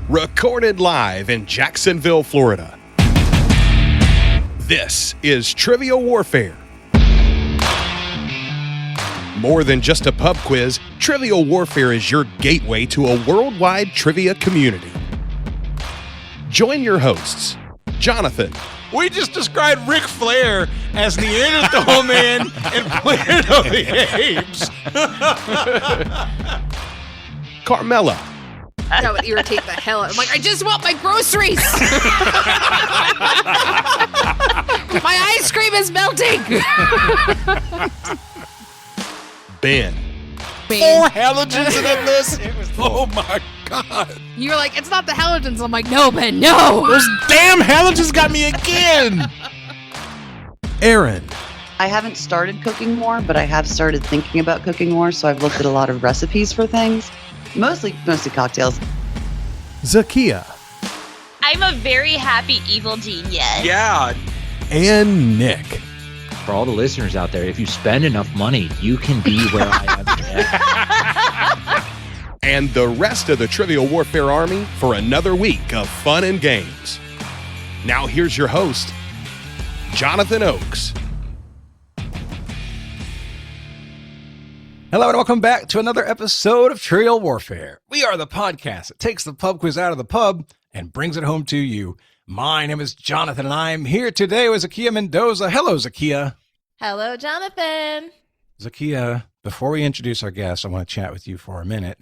recorded live in Jacksonville, Florida. This is Trivial Warfare. More than just a pub quiz, Trivial Warfare is your gateway to a worldwide trivia community. Join your hosts, Jonathan. We just described Ric Flair as Neanderthal Man and Planet of the Apes. Carmela. That would irritate the hell out. I'm like, I just want my groceries. My ice cream is melting. Ben. 4 halogens in that list. Oh my God. You're like, it's not the halogens. I'm like, no, Ben, no. Those damn halogens got me again. Aaron. I haven't started cooking more, but I have started thinking about cooking more, so I've looked at a lot of recipes for things. Mostly cocktails. Zahkia. I'm a very happy evil genius. Yeah. And Nick. For all the listeners out there, if you spend enough money, you can be where I am today. And the rest of the Trivial Warfare Army for another week of fun and games. Now here's your host, Jonathan Oakes. Hello and welcome back to another episode of Trivial Warfare. We are the podcast that takes the pub quiz out of the pub and brings it home to you. My name is Jonathan and I'm here today with Zahkia Mendoza. Hello, Zahkia. Hello, Jonathan. Zahkia, before we introduce our guests, I want to chat with you for a minute.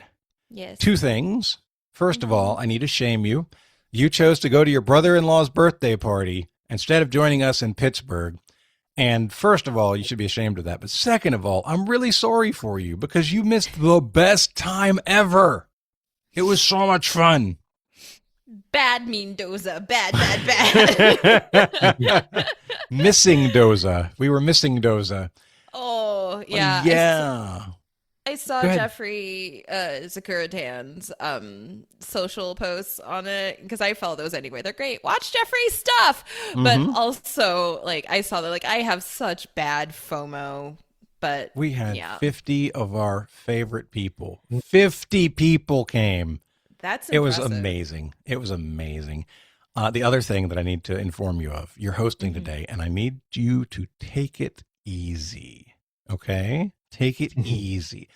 Yes. 2 things. First of all, I need to shame you. You chose to go to your brother-in-law's birthday party instead of joining us in Pittsburgh. And first of all, you should be ashamed of that. But second of all, I'm really sorry for you because you missed the best time ever. It was so much fun. Bad Mendoza. Bad. Missing Doza. We were missing Doza. Oh, yeah. Yeah. I saw Go ahead. Jeffrey Zakuratan's social posts on it because I follow those anyway. They're great. Watch Jeffrey's stuff. But also, like, I saw that, like, I have such bad FOMO. But We had yeah. 50 of our favorite people. 50 people came. That's It was impressive. amazing. It was amazing. The other thing that I need to inform you of, you're hosting today, and I need you to take it easy. Okay? Take it easy.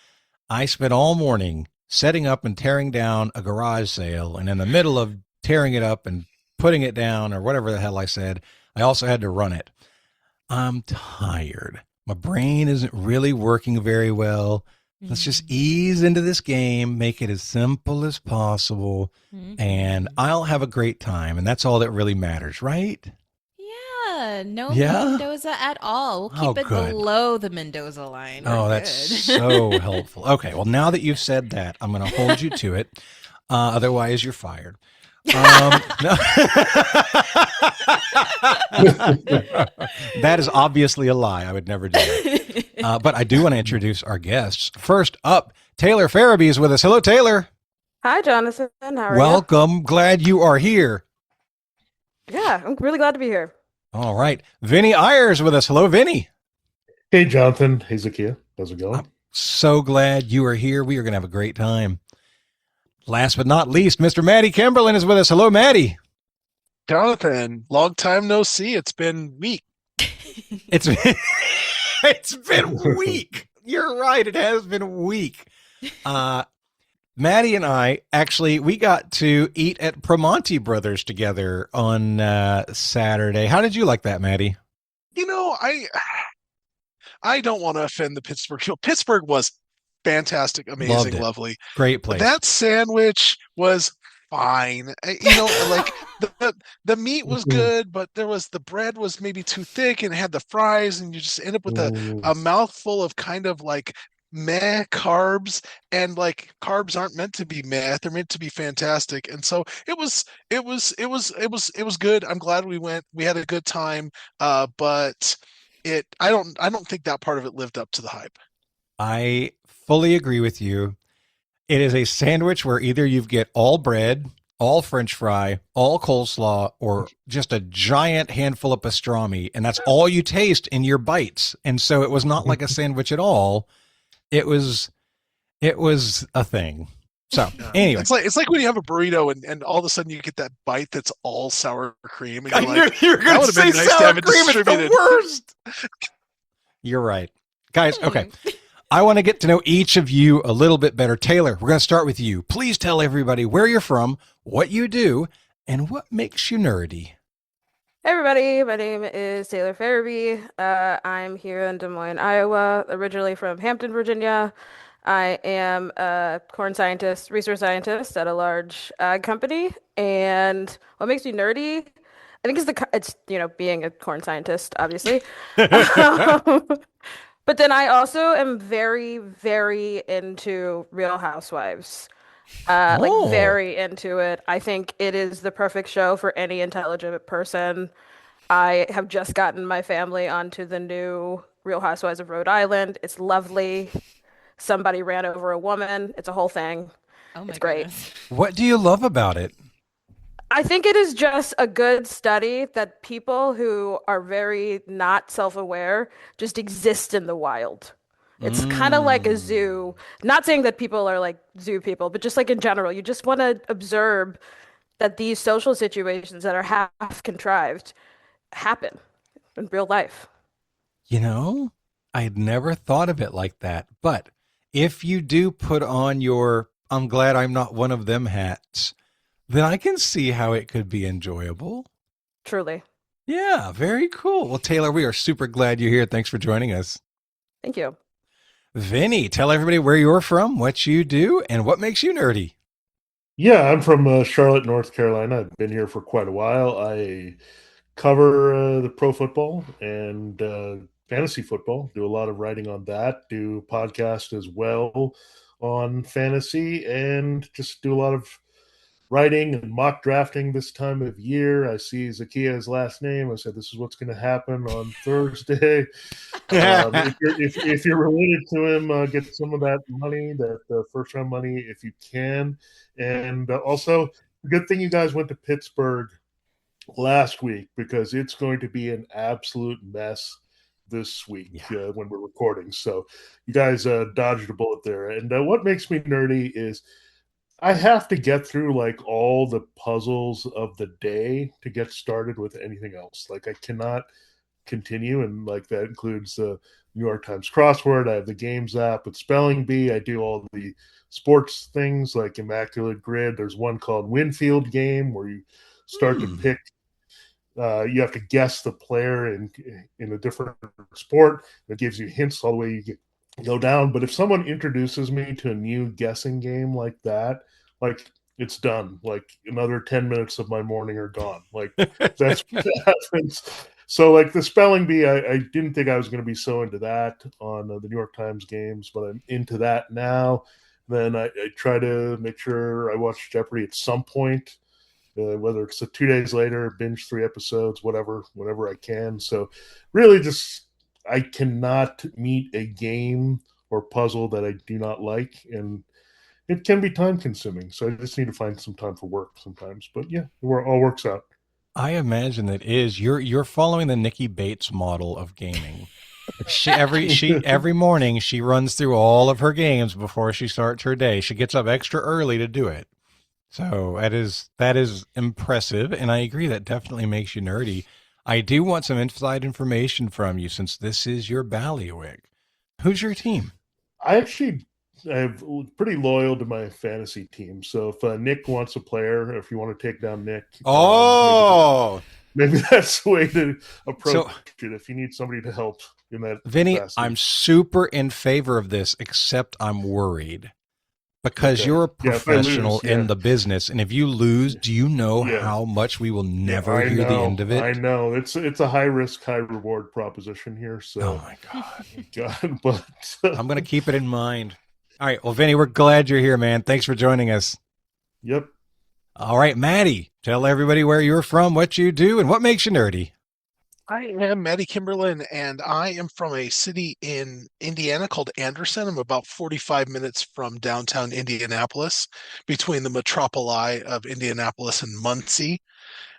I spent all morning setting up and tearing down a garage sale, and in the middle of tearing it up and putting it down, or whatever the hell I said, I also had to run it. I'm tired. My brain isn't really working very well. Let's just ease into this game, make it as simple as possible, and I'll have a great time, and that's all that really matters, right? Yeah, no Yeah? Mendoza at all. We'll Oh, keep it good. below the Mendoza line. Oh, We're that's good. so helpful. Okay, well, now that you've said that, I'm going to hold you to it. Otherwise, you're fired. No. That is obviously a lie. I would never do that. But I do want to introduce our guests. First up, Taylor Ferebee is with us. Hello, Taylor. Hi, Jonathan. How are Welcome. Glad you are here. you? Yeah, I'm really glad to be here. All right. Vinnie Iyer is with us. Hello, Vinnie. Hey, Jonathan. Hey, Zahkia. How's it going? So glad you are here. We are going to have a great time. Last but not least, Mr. Matty Kimberlin is with us. Hello, Matty. Jonathan, long time no see. It's been week. It's been, it's been weak. You're right. It has been a week. Matty and I, actually, we got to eat at Promonti Brothers together on Saturday. How did you like that, Matty? You know, I don't want to offend the Pittsburgh. Pittsburgh was fantastic, Loved amazing, it. lovely. Great place. That sandwich was fine. You know, like the meat was good, but the bread was maybe too thick and it had the fries, and you just end up with a mouthful of kind of like meh carbs, and like carbs aren't meant to be meh, they're meant to be fantastic. And so it was good. I'm glad we went. We had a good time. But I don't think that part of it lived up to the hype. I fully agree with you. It is a sandwich where either you get all bread, all French fry, all coleslaw, or just a giant handful of pastrami, and that's all you taste in your bites. And so it was not like a sandwich at all. It was a thing. So Yeah. anyway, It's like when you have a burrito and all of a sudden you get that bite that's all sour cream, and I you're knew like, you were that going would to have been say nice to sour have it cream. It's distributed. the worst. You're right, guys. Okay, I want to get to know each of you a little bit better. Taylor, we're going to start with you. Please tell everybody where you're from, what you do, and what makes you nerdy. Hey everybody, my name is Taylor Ferebee. I'm here in Des Moines, Iowa, originally from Hampton, Virginia. I am a corn scientist, research scientist at a large ag company. And what makes me nerdy? I think it's being a corn scientist, obviously. But then I also am very, very into Real Housewives. Like very into it. I think it is the perfect show for any intelligent person. I have just gotten my family onto the new Real Housewives of Rhode Island. It's lovely. Somebody ran over a woman. It's a whole thing. Oh my It's great. goodness. What do you love about it? I think it is just a good study that people who are very not self-aware just exist in the wild. It's kind of like a zoo. Not saying that people are like zoo people, but just like in general, you just want to observe that these social situations that are half contrived happen in real life. You know, I had never thought of it like that. But if you do put on your I'm glad I'm not one of them hats, then I can see how it could be enjoyable. Truly. Yeah, very cool. Well, Taylor, we are super glad you're here. Thanks for joining us. Thank you. Vinny, tell everybody where you're from, what you do, and what makes you nerdy. Yeah, I'm from Charlotte, North Carolina. I've been here for quite a while. I cover the pro football and fantasy football. Do a lot of writing on that. Do podcast as well on fantasy, and just do a lot of writing and mock drafting this time of year. I see Zahkia's last name. I said, this is what's going to happen on Thursday. If you're related to him, get some of that money, that first round money, if you can. And also, good thing you guys went to Pittsburgh last week, because it's going to be an absolute mess this week when we're recording. So you guys dodged a bullet there. And what makes me nerdy is I have to get through like all the puzzles of the day to get started with anything else. Like I cannot continue, and like that includes the New York Times crossword. I have the games app with Spelling Bee. I do all the sports things like Immaculate Grid. There's one called Winfield Game where you start to pick. You have to guess the player in a different sport. It gives you hints all the way you go down. But if someone introduces me to a new guessing game like that, like it's done. Like another 10 minutes of my morning are gone. Like that's what happens. So like the Spelling Bee, I didn't think I was going to be so into that on the New York Times games, but I'm into that now. Then I try to make sure I watch Jeopardy at some point, whether it's 2 days later, binge 3 episodes, whenever I can. So really just I cannot meet a game or puzzle that I do not like, and it can be time consuming. So I just need to find some time for work sometimes. But yeah, it all works out. I imagine that is you're following the Nikki Bates model of gaming. Every morning she runs through all of her games before she starts her day. She gets up extra early to do it. So that is impressive, and I agree that definitely makes you nerdy. I do want some inside information from you, since this is your bailiwick. Who's your team? I'm pretty loyal to my fantasy team. So if Nick wants a player, if you want to take down Nick, maybe that's the way to approach it. If you need somebody to help in that, Vinny, capacity. I'm super in favor of this, except I'm worried. Because you're a professional in the business, and if you lose, do you know how much we will never hear the end of it? I know it's a high risk, high reward proposition here. So, oh my god! But I'm going to keep it in mind. All right, well, Vinny, we're glad you're here, man. Thanks for joining us. Yep. All right, Matty, tell everybody where you're from, what you do, and what makes you nerdy. I am Matty Kimberlin, and I am from a city in Indiana called Anderson. I'm about 45 minutes from downtown Indianapolis, between the metropoli of Indianapolis and Muncie.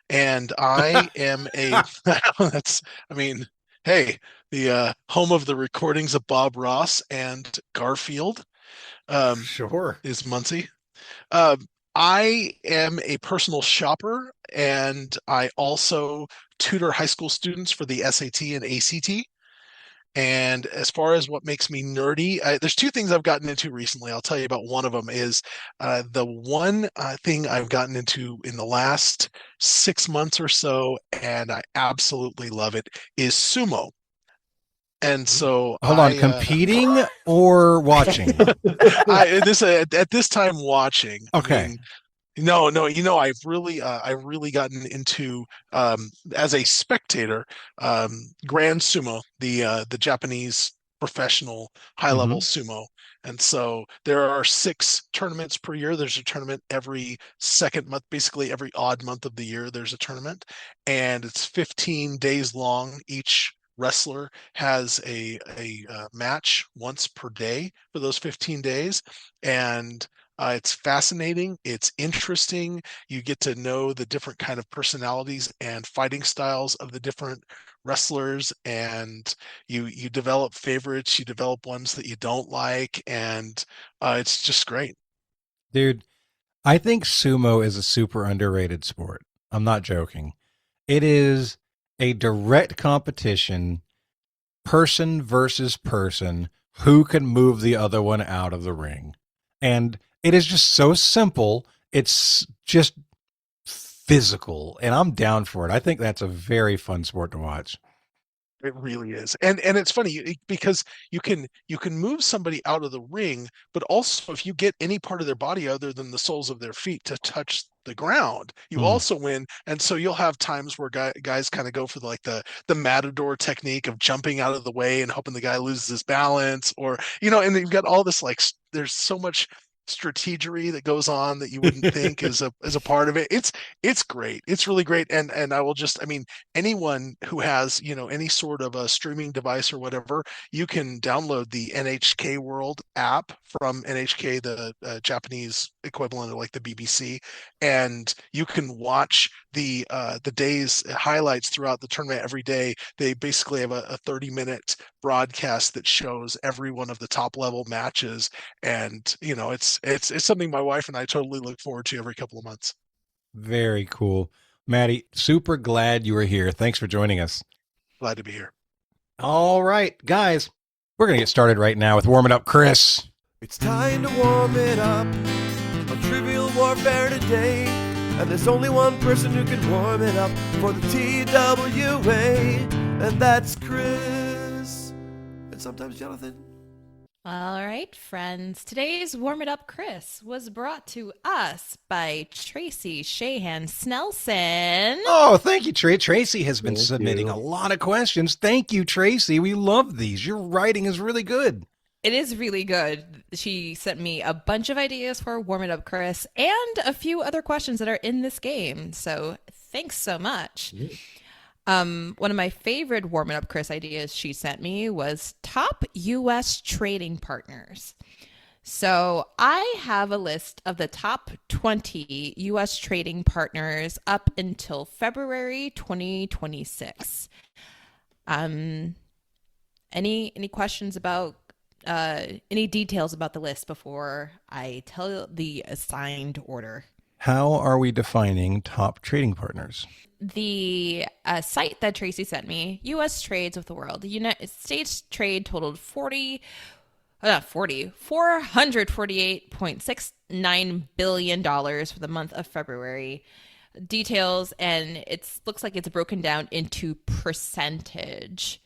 And I am the home of the recordings of Bob Ross and Garfield. Sure. Is Muncie. I am a personal shopper, and I also tutor high school students for the SAT and ACT. And as far as what makes me nerdy, there's two things I've gotten into recently. I'll tell you about one of them is the one thing I've gotten into in the last 6 months or so, and I absolutely love it, is sumo. And so Hold on, competing or watching? at this time watching. Okay. I mean, no, I've really gotten into as a spectator, Grand Sumo, the Japanese professional high level sumo. And so there are 6 tournaments per year. There's a tournament every second month, basically every odd month of the year. There's a tournament, and it's 15 days long. Each wrestler has a match once per day for those 15 days, and it's fascinating. It's interesting. You get to know the different kind of personalities and fighting styles of the different wrestlers, and you develop favorites. You develop ones that you don't like, and it's just great. Dude, I think sumo is a super underrated sport. I'm not joking. It is a direct competition, person versus person, who can move the other one out of the ring. And it is just so simple. It's just physical, and I'm down for it. I think that's a very fun sport to watch. It really is, and it's funny because you can move somebody out of the ring, but also if you get any part of their body other than the soles of their feet to touch the ground, you also win. And so you'll have times where guys kind of go for the matador technique of jumping out of the way and hoping the guy loses his balance, or and you've got all this there's so much strategery that goes on that you wouldn't think is a part of it. It's great. It's really great. And anyone who has, any sort of a streaming device or whatever, you can download the NHK World app from NHK, the Japanese equivalent of like the BBC, and you can watch the day's highlights throughout the tournament every day. They basically have a 30-minute broadcast that shows every one of the top level matches, and it's something my wife and I totally look forward to every couple of months. Very cool. Matty, super glad you were here. Thanks for joining us. Glad to be here. All right, guys, we're going to get started right now with Warm It Up, Chris. It's time to warm it up on Trivial Warfare today. And there's only one person who can warm it up for the TWA, and that's Chris. And sometimes Jonathan. All right, friends. Today's Warm It Up, Chris was brought to us by Tracy Shahan Snelson. Oh, thank you, Tracy has been submitting a lot of questions. Thank you, Tracy. We love these. Your writing is really good. It is really good. She sent me a bunch of ideas for Warm It Up, Chris, and a few other questions that are in this game. So thanks so much. Yeah. One of my favorite Warm It Up, Chris ideas she sent me was top U.S. trading partners. So I have a list of the top 20 U.S. trading partners up until February 2026. Any questions about any details about the list before I tell the assigned order? How are we defining top trading partners? The site that Tracy sent me, U.S. Trades with the World. The United States trade totaled $448.69 billion for the month of February. Details, and it looks like it's broken down into percentage.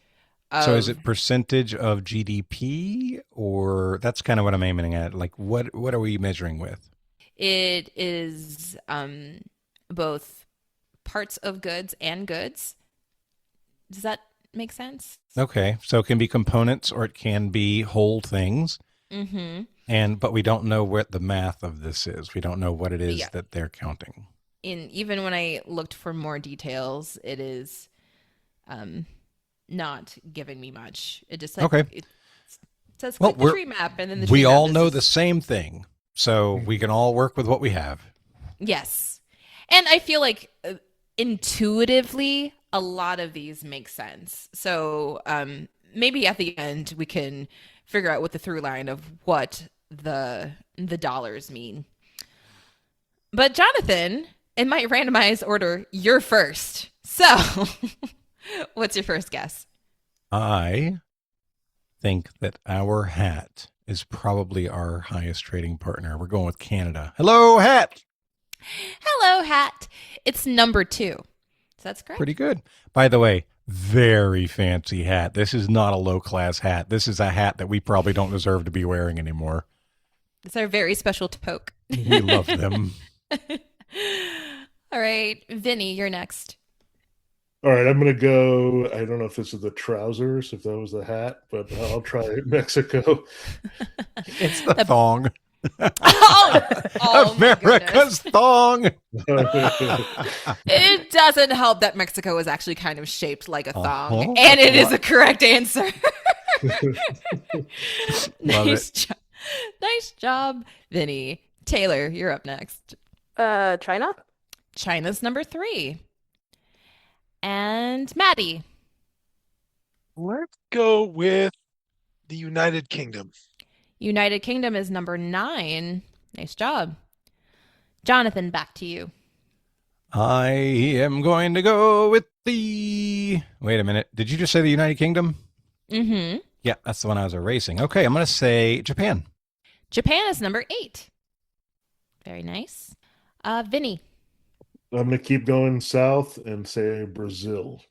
So is it percentage of GDP, or that's kind of what I'm aiming at? Like, what are we measuring with? It is both parts of goods and goods. Does that make sense? Okay, so it can be components or it can be whole things. Mm-hmm. But we don't know what the math of this is. We don't know what it is that they're counting. Even when I looked for more details, it is not giving me much. It just it says click the tree map, and then the tree we map all know the same thing, so we can all work with what we have. Yes, and I feel like intuitively a lot of these make sense. So maybe at the end we can figure out what the through line of what the dollars mean. But Jonathan, in my randomized order, you're first. So, what's your first guess? I think that our hat is probably our highest trading partner. We're going with Canada. Hello, hat. Hello, hat. It's number 2. So that's correct. Pretty good. By the way, very fancy hat. This is not a low-class hat. This is a hat that we probably don't deserve to be wearing anymore. It's our very special to poke. We love them. All right, Vinny, you're next. All right, I'm going to go. I don't know if this is the trousers, if that was the hat, but I'll try Mexico. It's the thong. Oh America's thong. It doesn't help that Mexico is actually kind of shaped like a thong, and it is a correct answer. Nice job, Vinny. Taylor, you're up next. China? China's number 3. And Matty. Let's go with the United Kingdom. United Kingdom is number 9. Nice job. Jonathan, back to you. I am going to go with the... Wait a minute. Did you just say the United Kingdom? Mm-hmm. Yeah, that's the one I was erasing. Okay, I'm going to say Japan. Japan is number 8. Very nice. Vinny. I'm going to keep going south and say Brazil.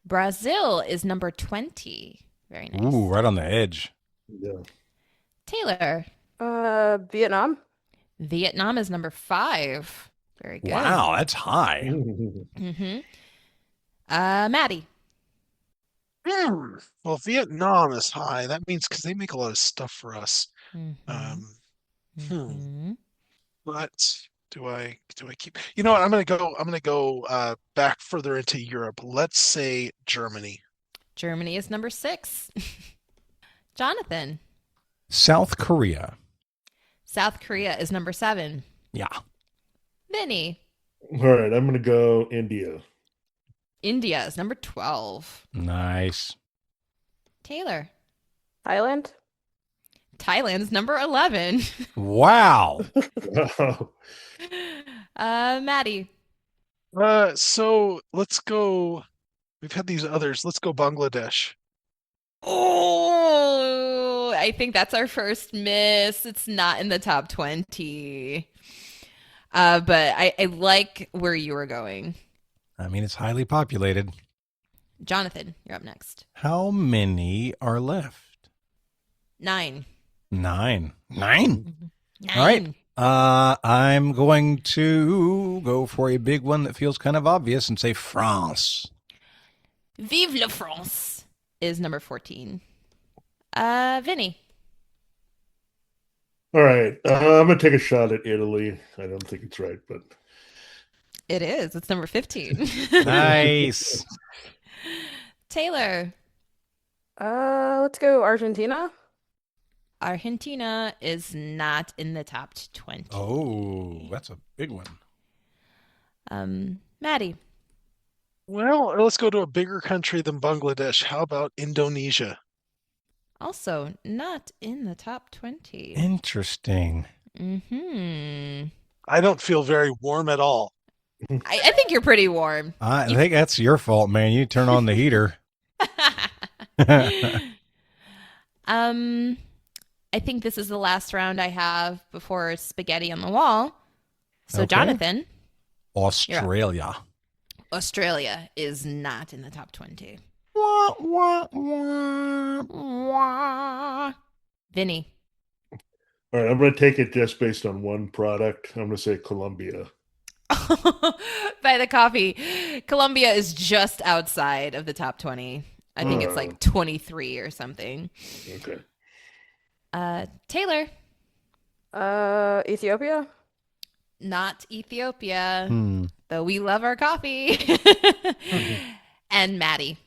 Brazil is number 20. Very nice. Ooh, right on the edge. Yeah. Taylor. Vietnam. Vietnam is number 5. Very good. Wow, that's high. Mm-hmm. Matty. Well, Vietnam is high. That means because they make a lot of stuff for us. But do I keep? You know what? I'm gonna go back further into Europe. Let's say Germany. Germany is number 6. Jonathan. South Korea. South Korea is number 7. Yeah. Vinny. All right, I'm going to go India. India is number 12. Nice. Taylor. Thailand. Thailand's number 11. Wow. Matty. So let's go. We've had these others. Let's go Bangladesh. Oh, I think that's our first miss. It's not in the top 20. But I like where you were going. I mean, it's highly populated. Jonathan, you're up next. How many are left? 9. 9. 9? All right. I'm going to go for a big one that feels kind of obvious and say France. Vive la France is number 14. Vinny. All right. I'm going to take a shot at Italy. I don't think it's right, but... It is. It's number 15. Nice. Taylor. Let's go Argentina. Argentina is not in the top 20. Oh, that's a big one. Matty. Well, let's go to a bigger country than Bangladesh. How about Indonesia? Also not in the top 20. Interesting. Mm-hmm. I don't feel very warm at all. I think you're pretty warm. I think that's your fault, man. You turn on the heater. I think this is the last round I have before spaghetti on the wall. So, Okay. Jonathan. Australia. Australia is not in the top 20. Wah, wah, wah. Wah. Vinny. All right, I'm going to take it just based on one product. I'm going to say Colombia. By the coffee. Colombia is just outside of the top 20. I think it's like 23 or something. Okay. Taylor. Ethiopia. Not Ethiopia, though we love our coffee. And Matty.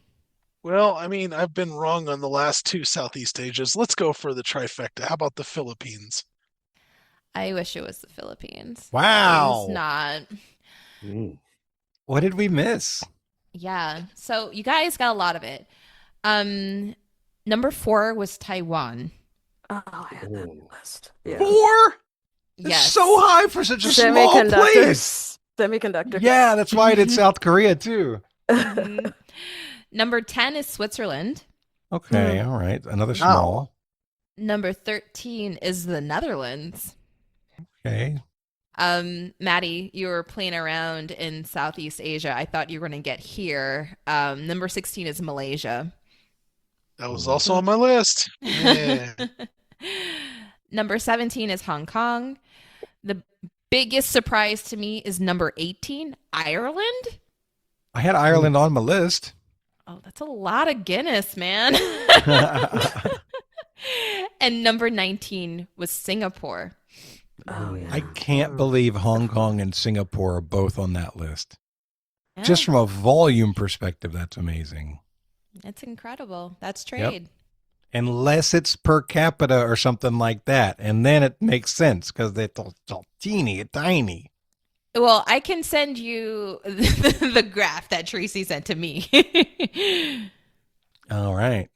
Well, I mean, I've been wrong on the last 2 Southeast Asias. Let's go for the trifecta. How about the Philippines? I wish it was the Philippines. Wow. It's not. What did we miss? Yeah. So you guys got a lot of it. Number 4 was Taiwan. Oh, I had that on the list. Yeah. 4? Yes. So high for such a small place. Semiconductor. Yeah, that's why it did South Korea too. Mhm. Number 10 is Switzerland. Okay, all right. Another small. Number 13 is the Netherlands. Okay. Matty, you were playing around in Southeast Asia. I thought you were going to get here. Number 16 is Malaysia. That was also on my list. Yeah. Number 17 is Hong Kong. The biggest surprise to me is number 18, Ireland. I had Ireland on my list. Oh, that's a lot of Guinness, man. And number 19 was Singapore. Oh, yeah. I can't believe Hong Kong and Singapore are both on that list. Yeah. Just from a volume perspective, that's amazing. It's incredible. That's trade. Yep. Unless it's per capita or something like that. And then it makes sense because they're all teeny tiny. Well, I can send you the graph that Tracy sent to me. All right.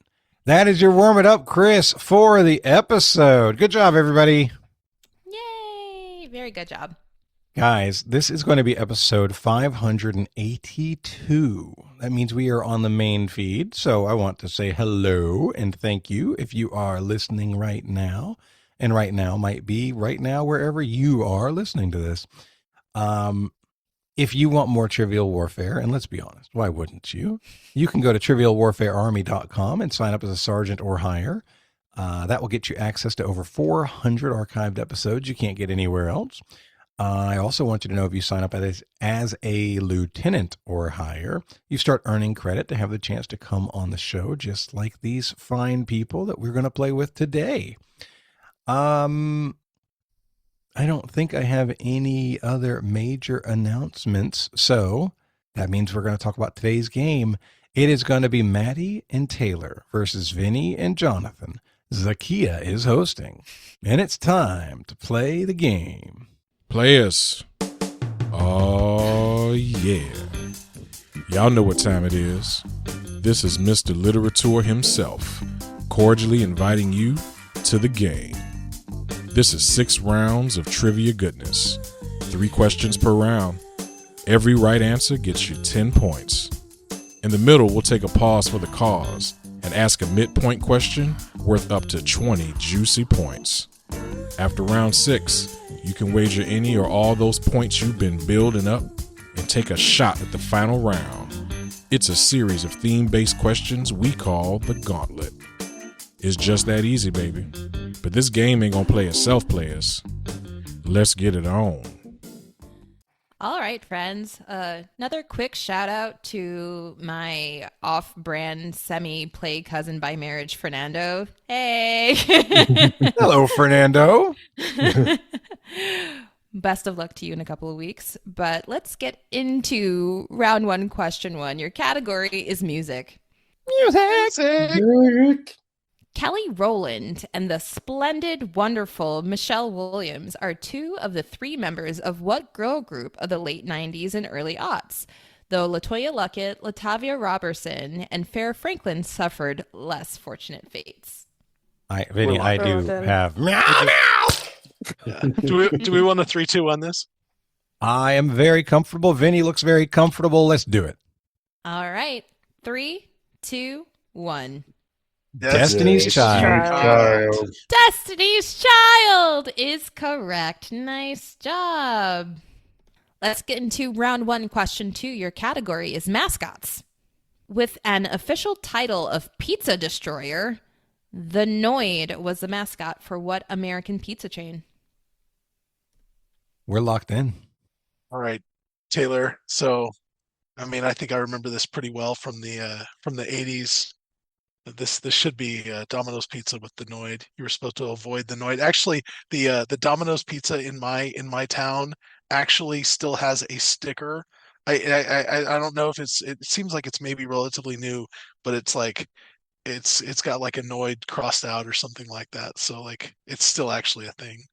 That is your warm it up, Chris, for the episode. Good job, everybody. Yay. Very good job. Guys, this is going to be episode 582. That means we are on the main feed. So I want to say hello and thank you if you are listening right now. And right now might be right now wherever you are listening to this. If you want more Trivial Warfare, and let's be honest, why wouldn't you? You can go to trivialwarfarearmy.com and sign up as a sergeant or higher. That will get you access to over 400 archived episodes you can't get anywhere else. I also want you to know if you sign up as a lieutenant or higher, you start earning credit to have the chance to come on the show, just like these fine people that we're going to play with today. I don't think I have any other major announcements, so that means we're going to talk about today's game. It is going to be Matty and Taylor versus Vinnie and Jonathan. Zahkia is hosting, and it's time to play the game. Players. Oh, yeah. Y'all know what time it is. This is Mr. Literature himself, cordially inviting you to the game. This is 6 rounds of trivia goodness. 3 questions per round. Every right answer gets you 10 points. In the middle, we'll take a pause for the cause and ask a midpoint question worth up to 20 juicy points. After round 6, you can wager any or all those points you've been building up and take a shot at the final round. It's a series of theme-based questions we call the Gauntlet. It's just that easy, baby. But this game ain't gonna play itself, players. Let's get it on. All right, friends. Another quick shout out to my off-brand semi-play cousin by marriage, Fernando. Hey! Hello, Fernando. Best of luck to you in a couple of weeks. But let's get into round 1, question 1. Your category is music. Music. Kelly Rowland and the splendid, wonderful Michelle Williams are 2 of the 3 members of what girl group of the late 90s and early aughts? Though LaToya Luckett, Latavia Robertson, and Farrah Franklin suffered less fortunate fates. Vinny, I do have meow meow. Yeah. Do we want a 3-2 on this? I am very comfortable. Vinny looks very comfortable. Let's do it. All right. 3, 2, 1. Destiny's Child. Destiny's Child is correct. Nice job. Let's get into round 1, question 2. Your category is mascots. With an official title of Pizza Destroyer, the Noid was the mascot for what American pizza chain? We're locked in. All right, Taylor. So, I mean, I think I remember this pretty well from the 80s. This should be Domino's Pizza with the Noid. You were supposed to avoid the Noid. Actually, the Domino's Pizza in my town actually still has a sticker. I don't know if it seems like it's maybe relatively new, but it's like it's got like a Noid crossed out or something like that. So like it's still actually a thing.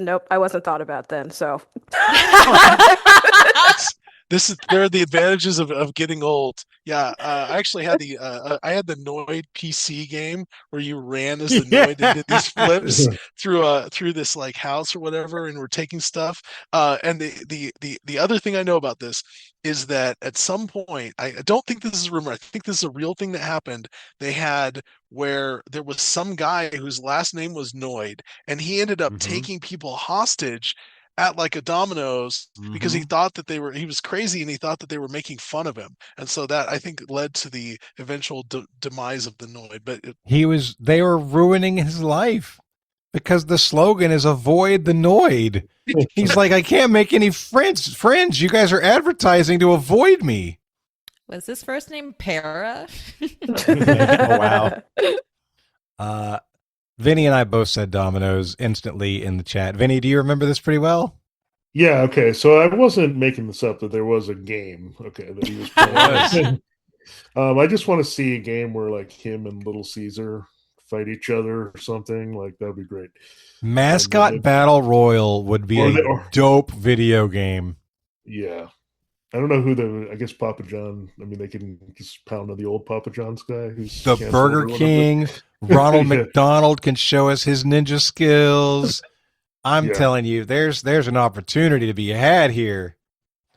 Nope, I wasn't thought about then. So There are the advantages of getting old. Yeah, I actually had I had the Noid PC game where you ran as the Noid and did these flips through this like house or whatever, and we're taking stuff. And the other thing I know about this is that at some point, I don't think this is a rumor. I think this is a real thing that happened. They had where there was some guy whose last name was Noid, and he ended up taking people hostage at like a Domino's because he thought that he was crazy and he thought that they were making fun of him. And so that I think led to the eventual demise of the Noid. But they were ruining his life because the slogan is avoid the Noid. He's like, I can't make any friends. You guys are advertising to avoid me. Was his first name Para? Oh, wow. Vinny and I both said Domino's instantly in the chat. Vinny, do you remember this pretty well? Yeah, okay. So I wasn't making this up that there was a game, okay, that he was playing. I just want to see a game where like him and Little Caesar fight each other or something. Like that'd be great. Mascot Battle Royal would be a dope video game. Yeah. I don't know who I guess Papa John. I mean, they can just pound on the old Papa John's guy who's the Burger King. Ronald McDonald can show us his ninja skills. I'm telling you, there's an opportunity to be had here.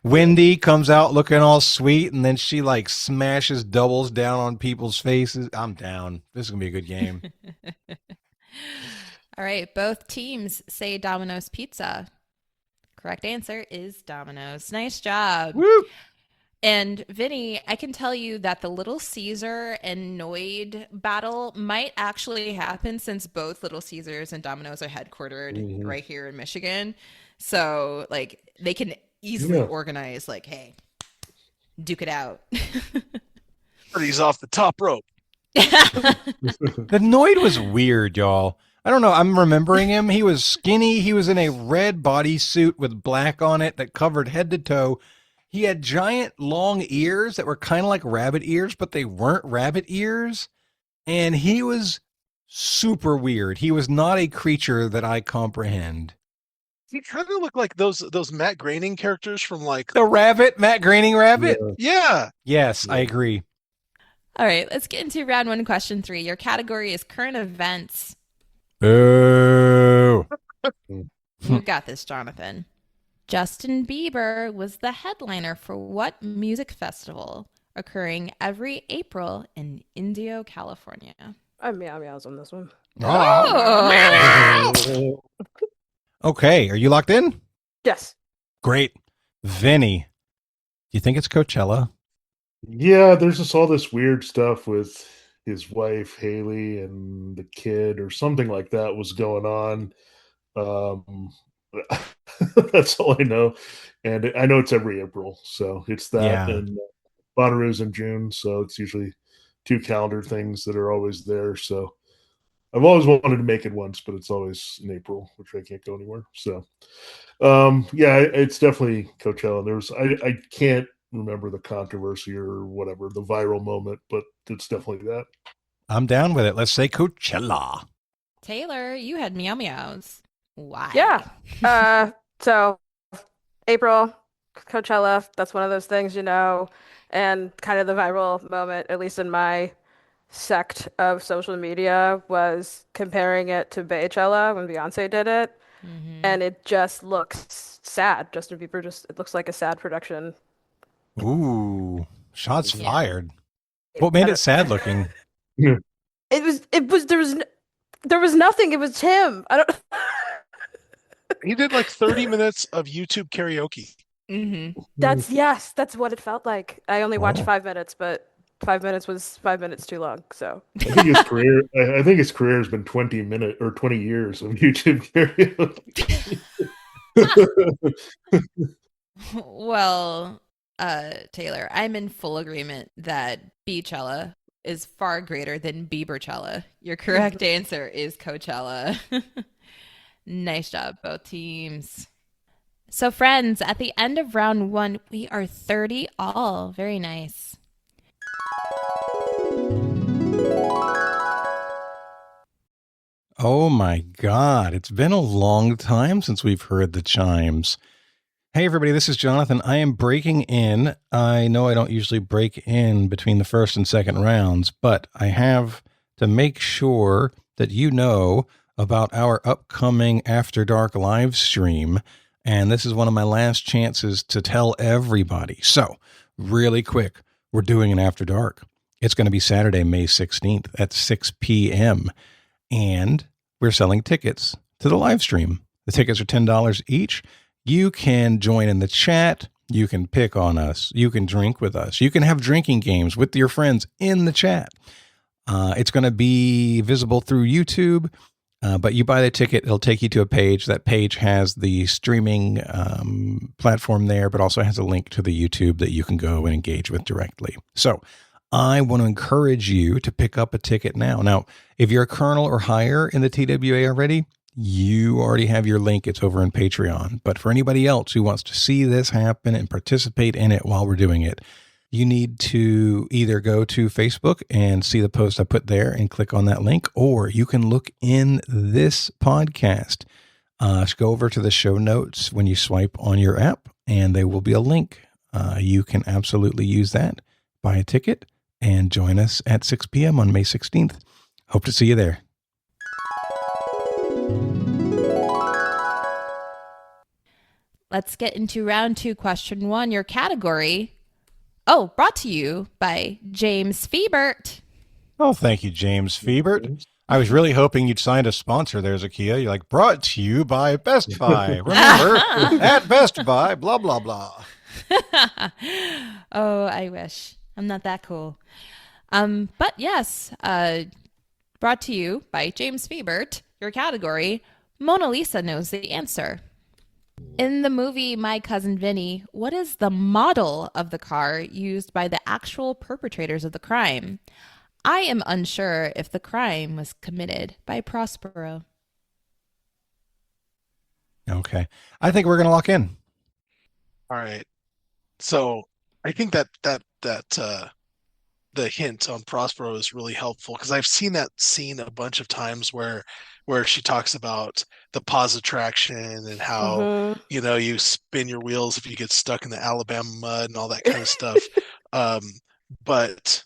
Wendy comes out looking all sweet, and then she like smashes doubles down on people's faces. I'm down. This is gonna be a good game. All right, both teams say Domino's Pizza. Correct answer is Domino's. Nice job. Woo! And Vinny, I can tell you that the Little Caesar and Noid battle might actually happen since both Little Caesars and Domino's are headquartered right here in Michigan. So like they can easily organize like, hey, duke it out. He's off the top rope. The Noid was weird, y'all. I don't know. I'm remembering him. He was skinny. He was in a red bodysuit with black on it that covered head to toe. He had giant long ears that were kind of like rabbit ears, but they weren't rabbit ears. And he was super weird. He was not a creature that I comprehend. He kind of looked like those Matt Groening characters from like the Rabbit, Matt Groening Rabbit. Yeah. Yes, I agree. All right, let's get into round one, question 3. Your category is current events. Boo. You got this, Jonathan. Justin Bieber was the headliner for what music festival occurring every April in Indio, California? I'm meows on this one. Oh. Okay, are you locked in? Yes. Great. Vinny, do you think it's Coachella? Yeah, there's just all this weird stuff with his wife, Haley, and the kid or something like that was going on. That's all I know. And I know it's every April. So it's that. And Bonnaroo's in June. So it's usually 2 calendar things that are always there. So I've always wanted to make it once, but it's always in April, which I can't go anywhere. So, it's definitely Coachella. I can't remember the controversy or whatever, the viral moment, but it's definitely that. I'm down with it. Let's say Coachella. Taylor, you had meow meows. Why? Yeah. So April, Coachella, that's one of those things, and kind of the viral moment, at least in my sect of social media, was comparing it to Baychella when Beyonce did it. And it just looks sad. Justin Bieber it looks like a sad production. Ooh, shots fired. What made it sad looking? There was nothing. It was him. I don't. He did like 30 minutes of YouTube karaoke. That's what it felt like. I only watched 5 minutes, but 5 minutes was 5 minutes too long. So I think his career has been 20 years of YouTube karaoke. Well, Taylor, I'm in full agreement that Beachella is far greater than Bieberchella. Your correct answer is Coachella. Nice job, both teams. So, friends, at the end of round 1, we are 30 all. Very nice. Oh my God, it's been a long time since we've heard the chimes. Hey, everybody, this is Jonathan. I am breaking in. I know I don't usually break in between the first and second rounds, but I have to make sure that you know about our upcoming After Dark live stream. And this is one of my last chances to tell everybody. So, really quick, we're doing an After Dark. It's going to be Saturday, May 16th at 6 p.m. And we're selling tickets to the live stream. The tickets are $10 each. You can join in the chat. You can pick on us. You can drink with us. You can have drinking games with your friends in the chat. It's going to be visible through YouTube, but you buy the ticket, it'll take you to a page. That page has the streaming platform there, but also has a link to the YouTube that you can go and engage with directly. So I want to encourage you to pick up a ticket now. Now, if you're a colonel or higher in the TWA already, you already have your link. It's over in Patreon. But for anybody else who wants to see this happen and participate in it while we're doing it, you need to either go to Facebook and see the post I put there and click on that link, or you can look in this podcast. Go over to the show notes when you swipe on your app, and there will be a link. You can absolutely use that, buy a ticket, and join us at 6 p.m. on May 16th. Hope to see you there. Let's get into round 2, question 1. Your category. Oh, brought to you by James Fiebert. Oh, thank you, James Fiebert. I was really hoping you'd signed a sponsor there, Zahkia. You're like, brought to you by Best Buy. Remember, at Best Buy, blah, blah, blah. Oh, I wish. I'm not that cool. But yes, brought to you by James Fiebert. Your category, Mona Lisa knows the answer. In the movie My Cousin Vinny, what is the model of the car used by the actual perpetrators of the crime? I am unsure if the crime was committed by Prospero. Okay. I think we're going to lock in. All right. So I think that the hint on Prospero is really helpful, because I've seen that scene a bunch of times where she talks about the pause attraction and how you spin your wheels if you get stuck in the Alabama mud and all that kind of stuff. But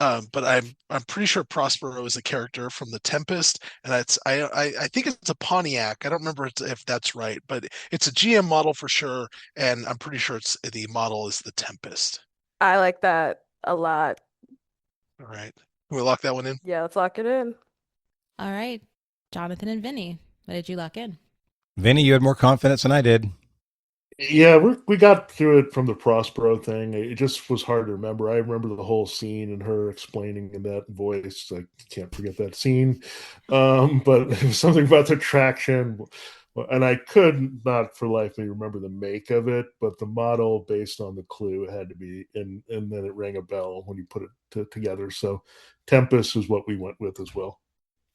I'm pretty sure Prospero is a character from The Tempest, and I think it's a Pontiac. I don't remember if that's right, but it's a GM model for sure, and I'm pretty sure the model is The Tempest. I like that a lot. All right. Can we lock that one in? Yeah, let's lock it in. All right. Jonathan and Vinny, what did you lock in? Vinny, you had more confidence than I did. Yeah, we got through it from the Prospero thing. It just was hard to remember. I remember the whole scene and her explaining in that voice. I can't forget that scene. But it was something about the traction. And I could not for life of me remember the make of it, but the model based on the clue had to be, and then it rang a bell when you put it together. So Tempest is what we went with as well.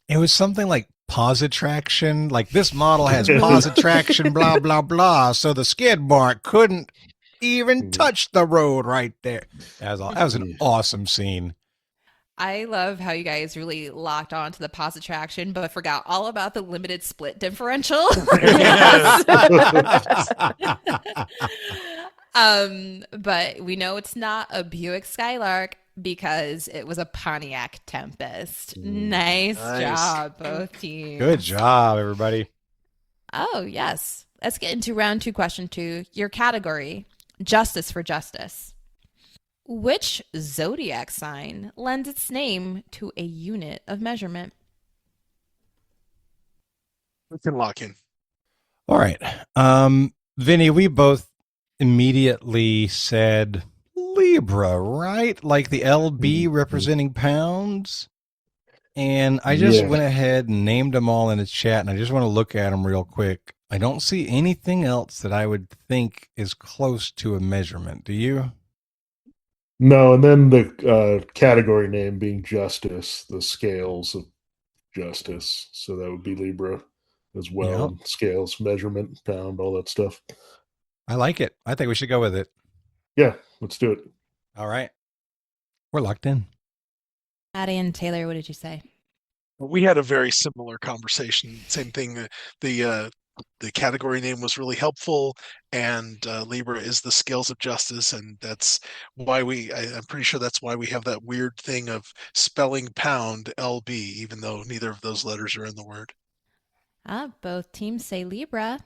It was something like pause attraction. Like, this model has pause attraction, blah, blah, blah. So the skid mark couldn't even touch the road right there. That was an awesome scene. I love how you guys really locked on to the pause attraction, but forgot all about the limited split differential. But we know it's not a Buick Skylark because it was a Pontiac Tempest. Nice job, both teams. Good job, everybody. Oh, yes. Let's get into round 2, question 2. Your category, Justice for Justice. Which zodiac sign lends its name to a unit of measurement? We can lock in. All right. Vinny, we both immediately said Libra, right? Like the LB representing pounds. And I just went ahead and named them all in the chat, and I just want to look at them real quick. I don't see anything else that I would think is close to a measurement. Do you? No, and then the category name being Justice, the scales of justice. So that would be Libra as well. Yep. Scales, measurement, pound, all that stuff. I like it. I think we should go with it. Yeah, let's do it. All right. We're locked in. Matty and Taylor, what did you say? We had a very similar conversation. Same thing. The the category name was really helpful, and Libra is the scales of justice, and that's why I'm pretty sure that's why we have that weird thing of spelling pound LB, even though neither of those letters are in the word. Both teams say Libra.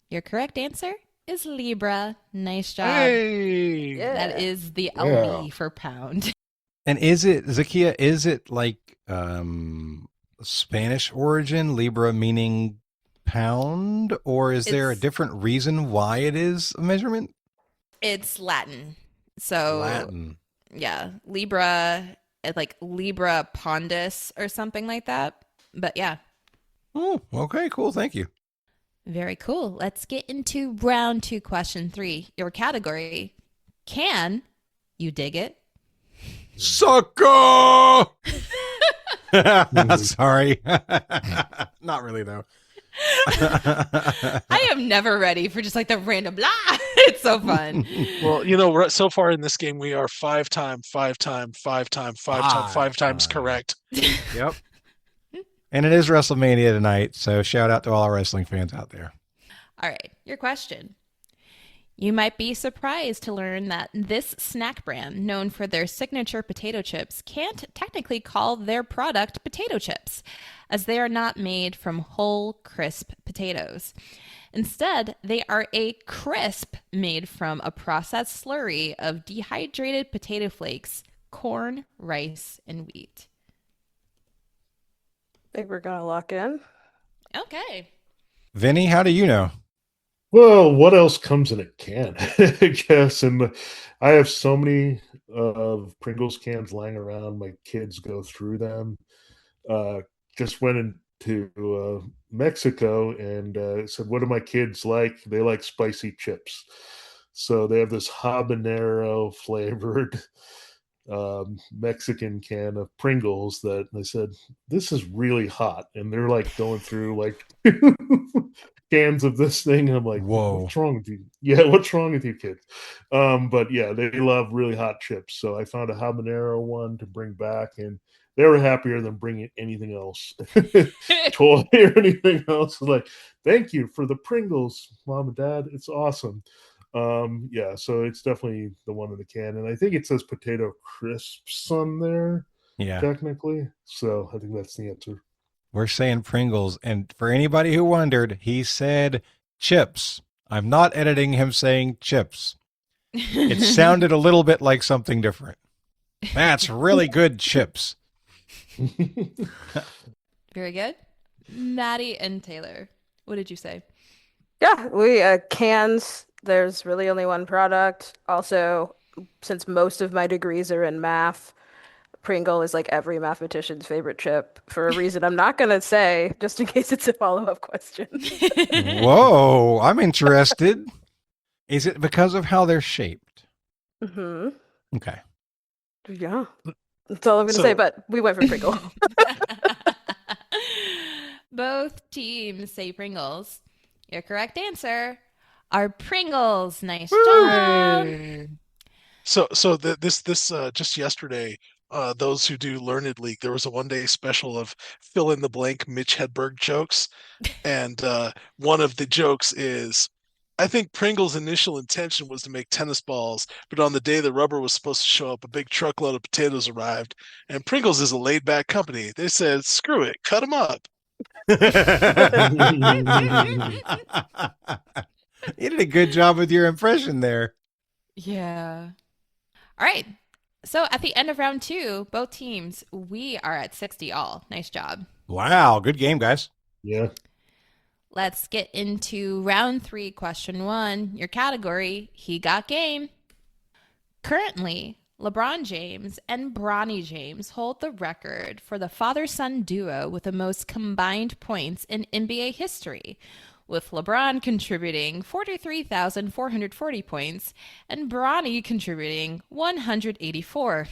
Your correct answer is Libra. Nice job. Hey! That is the LB for pound. And is it, Zahkia, is it like Spanish origin, Libra meaning pound, or is there a different reason why it is a measurement? It's Latin. So Latin. Yeah, Libra, like Libra pondus or something like that. But yeah. Oh, okay, cool. Thank you. Very cool. Let's get into round 2, question 3. Your category, can you dig it? Sucker! Sorry. Not really, though. I am never ready for just like the random blah. It's so fun. Well, so far in this game, we are 5 times correct. Yep. And it is WrestleMania tonight, so shout out to all our wrestling fans out there. All right, your question. You might be surprised to learn that this snack brand, known for their signature potato chips, can't technically call their product potato chips, as they are not made from whole, crisp potatoes. Instead, they are a crisp made from a processed slurry of dehydrated potato flakes, corn, rice, and wheat. I think we're going to lock in. Okay. Vinny, how do you know? Well, what else comes in a can? I guess, and I have so many of Pringles cans lying around. My kids go through them. Just went into Mexico and said, "What do my kids like?" They like spicy chips, so they have this habanero flavored Mexican can of Pringles that they said, "This is really hot," and they're like going through like cans of this thing. I'm like, whoa, what's wrong with you? Yeah, what's wrong with you kids? But yeah, they love really hot chips. So I found a habanero one to bring back, and they were happier than bringing anything else, toy or anything else. Like, thank you for the Pringles, Mom and Dad. It's awesome. Yeah, so it's definitely the one in the can, and I think it says potato crisps on there. Yeah, technically. So I think that's the answer. We're saying Pringles, and for anybody who wondered, he said chips. I'm not editing him saying chips. It sounded a little bit like something different. That's really good chips. Very good. Matty and Taylor, what did you say? Yeah, we cans. There's really only one product. Also, since most of my degrees are in math, Pringle is like every mathematician's favorite chip for a reason I'm not going to say, just in case it's a follow-up question. Whoa, I'm interested. Is it because of how they're shaped? Mm-hmm. Okay. Yeah. That's all I'm going to say, but we went for Pringle. Both teams say Pringles. Your correct answer are Pringles. Nice job. So this just yesterday, those who do Learned League, there was a one-day special of fill in the blank Mitch Hedberg jokes, and one of the jokes is, I think Pringles' initial intention was to make tennis balls, but on the day the rubber was supposed to show up, a big truckload of potatoes arrived, and Pringles is a laid-back company. They said, screw it, cut them up. You did a good job with your impression there. Yeah. All right. So at the end of round 2, both teams, we are at 60 all. Nice job. Wow. Good game, guys. Yeah. Let's get into round 3, question 1. Your category, He Got Game. Currently, LeBron James and Bronny James hold the record for the father-son duo with the most combined points in NBA history, with LeBron contributing 43,440 points and Bronny contributing 184.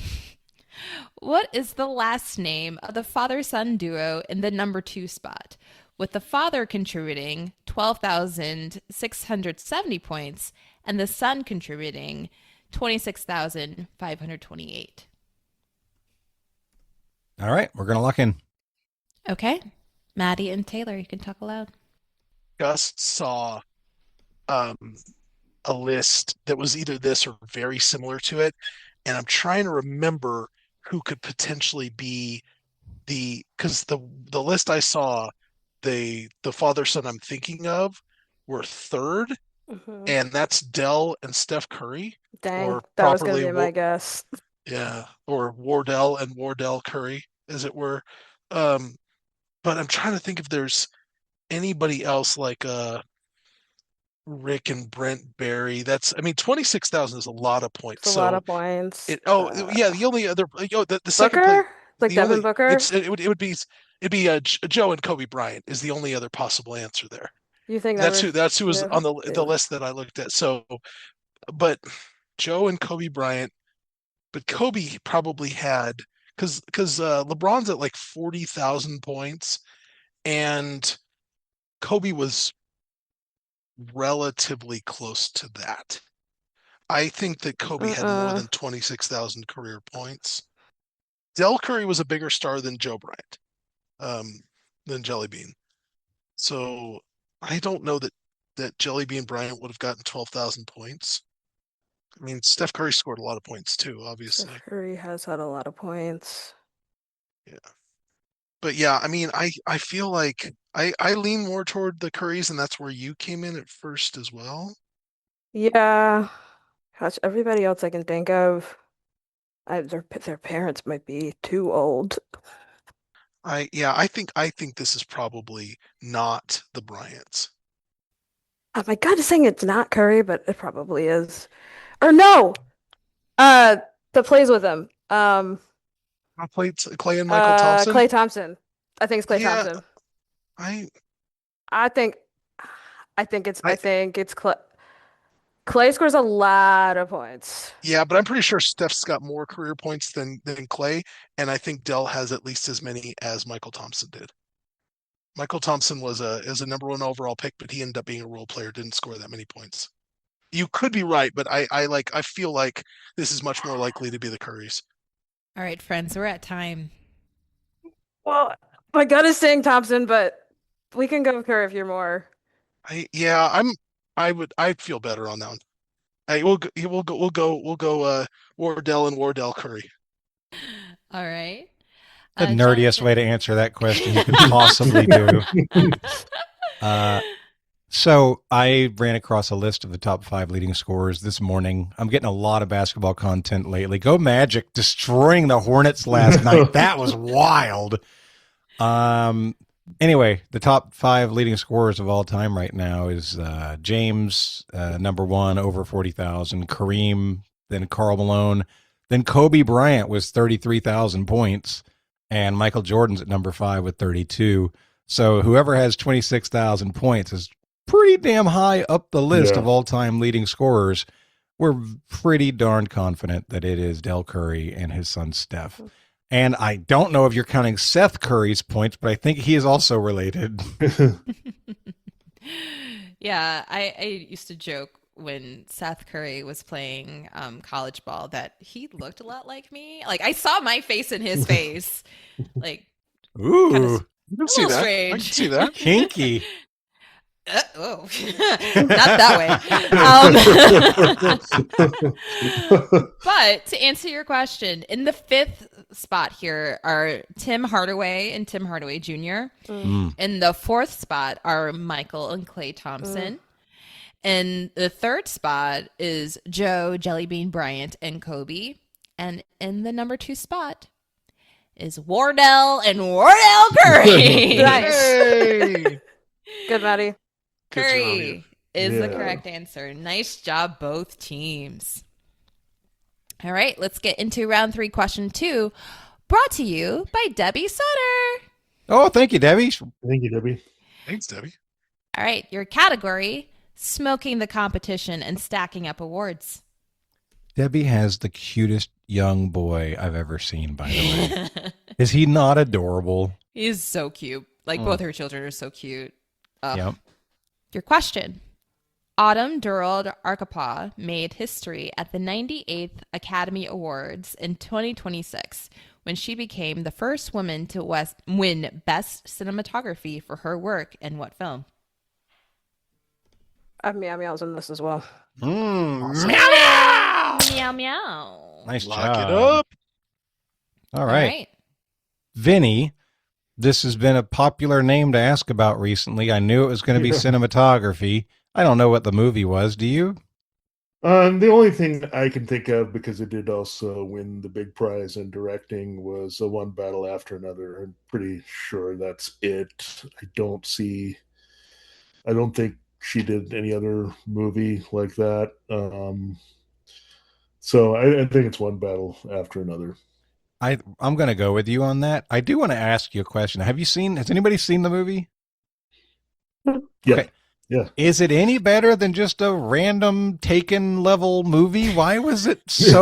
What is the last name of the father-son duo in the number 2 spot, with the father contributing 12,670 points and the son contributing 26,528? All right, we're going to lock in. Okay. Matty and Taylor, you can talk aloud. just saw a list that was either this or very similar to it, and I'm trying to remember who could potentially be because the list I saw, the father son I'm thinking of were third, and that's Dell and Steph Curry. Dang, or that was going to properly be my guess. Yeah, or Wardell and Wardell Curry, as it were. But I'm trying to think if there's anybody else like Rick and Brent Berry. 26,000 is a lot of points. It's a lot of points. The only other the second Booker? place, Like Devin Booker? It'd be Joe and Kobe Bryant is the only other possible answer there. You think that's who was on the list that I looked at. So, but Joe and Kobe Bryant, but Kobe probably had because LeBron's at like 40,000 points, and Kobe was relatively close to that. I think that Kobe had more than 26,000 career points. Del Curry was a bigger star than Joe Bryant, than Jelly Bean. So I don't know that Jelly Bean Bryant would have gotten 12,000 points. I mean, Steph Curry scored a lot of points too, obviously. Steph Curry has had a lot of points. Yeah. But yeah, I mean, I feel like I lean more toward the Currys, and that's where you came in at first as well. Yeah. Gosh, everybody else I can think of, their parents might be too old. I think this is probably not the Bryants. My gut is saying it's not Curry, but it probably is. Or no, that plays with him. I played Clay and Michael Thompson. Klay Thompson. I think it's Klay Thompson. I think it's Klay. Klay scores a lot of points. Yeah, but I'm pretty sure Steph's got more career points than Klay, and I think Dell has at least as many as Michael Thompson did. Michael Thompson was a number 1 overall pick, but he ended up being a role player, didn't score that many points. You could be right, but I feel like this is much more likely to be the Currys. All right, friends, we're at time. Well, my gut is saying Thompson, but we can go with Curry if you're more. I'd feel better on that one. We'll go Wardell and Wardell Curry. All right. The nerdiest way to answer that question you could possibly do. So I ran across a list of the top 5 leading scorers this morning. I'm getting a lot of basketball content lately. Go Magic, destroying the Hornets last night. That was wild. Anyway, the top 5 leading scorers of all time right now is James, number 1, over 40,000. Kareem, then Karl Malone. Then Kobe Bryant was 33,000 points. And Michael Jordan's at number 5 with 32. So whoever has 26,000 points is pretty damn high up the list of all-time leading scorers. We're pretty darn confident that it is Del Curry and his son Steph. And I don't know if you're counting Seth Curry's points, but I think he is also related. Yeah, I used to joke when Seth Curry was playing college ball that he looked a lot like me. Like, I saw my face in his face. Like, ooh, you can see that. Strange. I can see that. Kinky. Not that way. But to answer your question, in the 5th spot here are Tim Hardaway and Tim Hardaway Jr. In the 4th spot are Michael and Klay Thompson. And the 3rd spot is Joe, Jellybean Bryant, and Kobe. And in the number 2 spot is Wardell and Wardell Curry. Nice. Hey! Good, Matty. Curry is the correct answer. Nice job, both teams. All right, let's get into round 3, question 2, brought to you by Debbie Sutter. Oh, thank you, Debbie. Thank you, Debbie. Thanks, Debbie. All right, your category, smoking the competition and stacking up awards. Debbie has the cutest young boy I've ever seen, by the way. Is he not adorable? He's so cute. Like, both her children are so cute. Yep. Your question. Autumn Durald Arkapaw made history at the 98th Academy Awards in 2026 when she became the first woman to win Best Cinematography for her work in what film? I have Meow Meows in this as well. Awesome. Meow meow. Meow meow. Nice Lock job. it up. All right. Vinny, this has been a popular name to ask about recently. I knew it was going to be cinematography. I don't know what the movie was. Do you? The only thing I can think of, because it did also win the big prize in directing, was One Battle After Another. I'm pretty sure that's it. I don't think she did any other movie like that. So I think it's One Battle After Another. I'm going to go with you on that. I do want to ask you a question. Has anybody seen the movie? Yeah. Okay. Yeah. Is it any better than just a random Taken level movie? Why was it so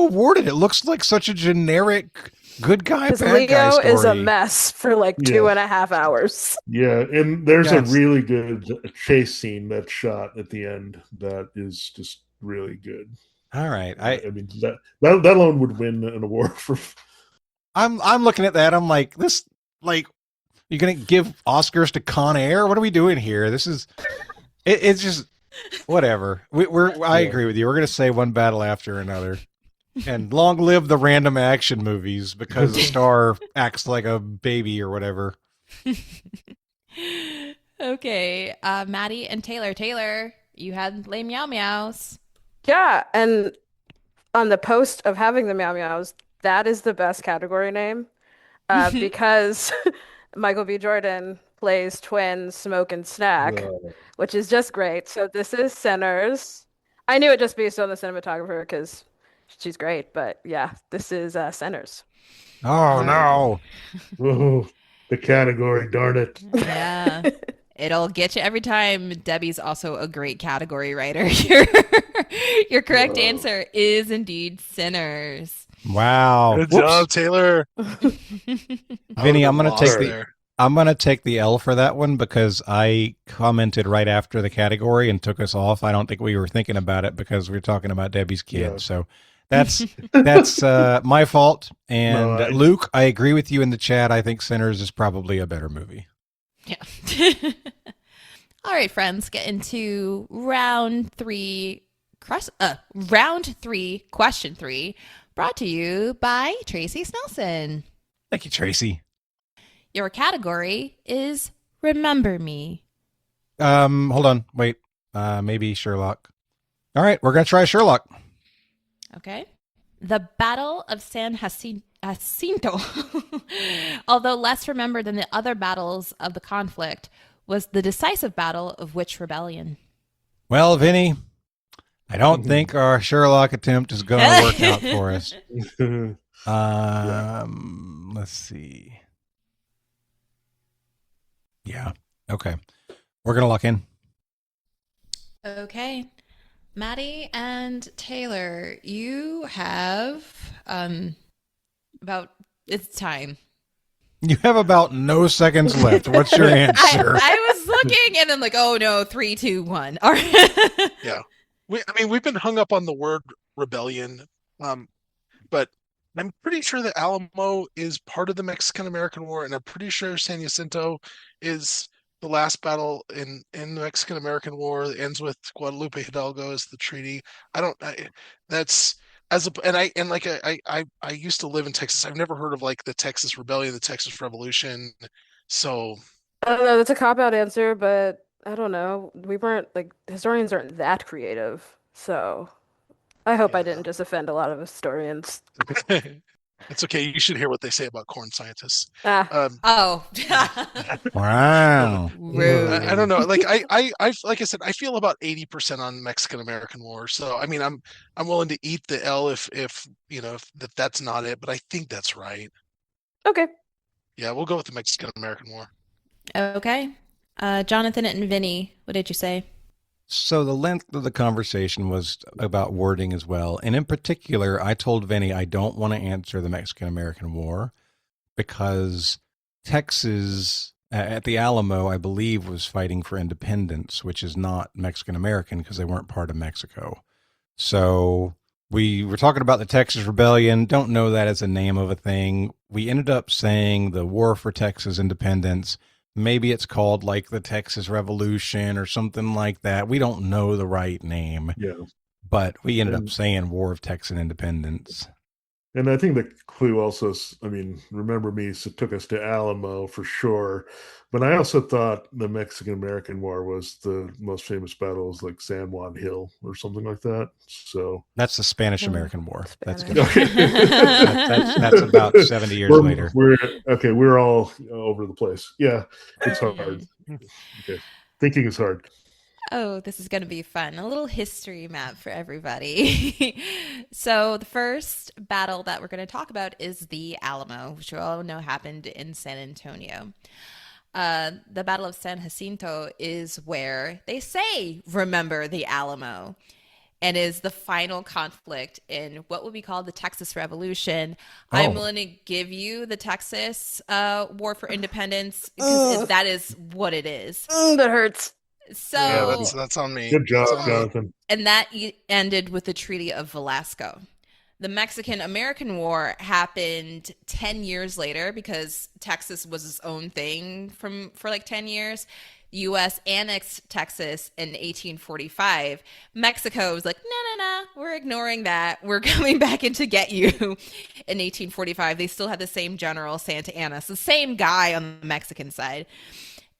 awarded? It looks like such a generic good guy, bad Leo guy story. is a mess for like 2.5 hours. Yeah, and there's a really good chase scene that's shot at the end that is just really good. All right. I mean that alone would win an award for. I'm looking at that. I'm like, this, like, you're gonna give Oscars to Con Air? What are we doing here? This is, it's just whatever. I agree with you. We're gonna say One Battle After Another, and long live the random action movies because the star acts like a baby or whatever. Okay, Matty and Taylor. Taylor, you had lame meow meows. Yeah, and on the post of having the Meow Meows, that is the best category name because Michael B. Jordan plays twins Smoke and Snack, which is just great. So this is Sinners. I knew it just based on the cinematographer because she's great, but yeah, this is Sinners. Oh, no. Whoa, the category, darn it. Yeah. It'll get you every time. Debbie's also a great category writer. Your correct answer is indeed Sinners. Wow. Good job, Taylor. Vinny, I'm gonna take the L for that one because I commented right after the category and took us off. I don't think we were thinking about it because we were talking about Debbie's kid. Yeah. So that's my fault. And Luke, I agree with you in the chat. I think Sinners is probably a better movie. Yeah. All right, friends, get into round three, question three, brought to you by Tracy Snelson. Thank you, Tracy. Your category is Remember Me. Hold on. Wait. Maybe Sherlock. All right, we're going to try Sherlock. Okay. The Battle of San Jacinto, although less remembered than the other battles of the conflict, was the decisive battle of which rebellion? Well, Vinny, I don't think our Sherlock attempt is going to work out for us. Let's see. Yeah. Okay. We're going to lock in. Okay. Matty and Taylor, you have about, it's time. You have about no seconds left. What's your answer? I was looking and then like, oh no, 3, 2, 1. All right. Yeah. We've been hung up on the word rebellion, but I'm pretty sure that Alamo is part of the Mexican-American War, and I'm pretty sure San Jacinto is the last battle in the Mexican-American War. It ends with Guadalupe Hidalgo as the treaty. I used to live in Texas. I've never heard of like the Texas Rebellion, the Texas Revolution. So I don't know. That's a cop-out answer, but I don't know. We weren't like historians aren't that creative, so I hope I didn't just offend a lot of historians. It's okay. You should hear what they say about corn scientists. Wow. Rude. I don't know. Like I like I said, I feel about 80% on Mexican American War. So I mean, I'm willing to eat the L if that's not it, but I think that's right. Okay. Yeah, we'll go with the Mexican American War. Okay. Jonathan and Vinny, what did you say? So the length of the conversation was about wording as well. And in particular, I told Vinny I don't want to answer the Mexican-American War because Texas, at the Alamo, I believe, was fighting for independence, which is not Mexican-American because they weren't part of Mexico. So we were talking about the Texas Rebellion, don't know that as a name of a thing. We ended up saying the War for Texas Independence. Maybe it's called like the Texas Revolution or something like that. We don't know the right name. Yeah. But we ended up saying War of Texan Independence. And I think the clue also, Remember Me took us to Alamo for sure. But I also thought the Mexican-American War was the most famous battles, like San Juan Hill or something like that. So that's the Spanish-American War. Spanish. That's good. Okay. that's about 70 years later. We're all over the place. Yeah, it's hard. Okay, thinking is hard. Oh, this is going to be fun. A little history map for everybody. So the first battle that we're going to talk about is the Alamo, which we all know happened in San Antonio. The Battle of San Jacinto is where they say, remember the Alamo, and is the final conflict in what would be called the Texas Revolution. I'm willing to give you the Texas War for Independence because that is what it is. That hurts. So yeah, that's on me. Good job, Jonathan. And that ended with the Treaty of Velasco. The Mexican-American War happened 10 years later because Texas was its own thing for like 10 years. The U.S. annexed Texas in 1845. Mexico was like, no, we're ignoring that. We're coming back in to get you. In 1845, they still had the same general, Santa Anna, so the same guy on the Mexican side.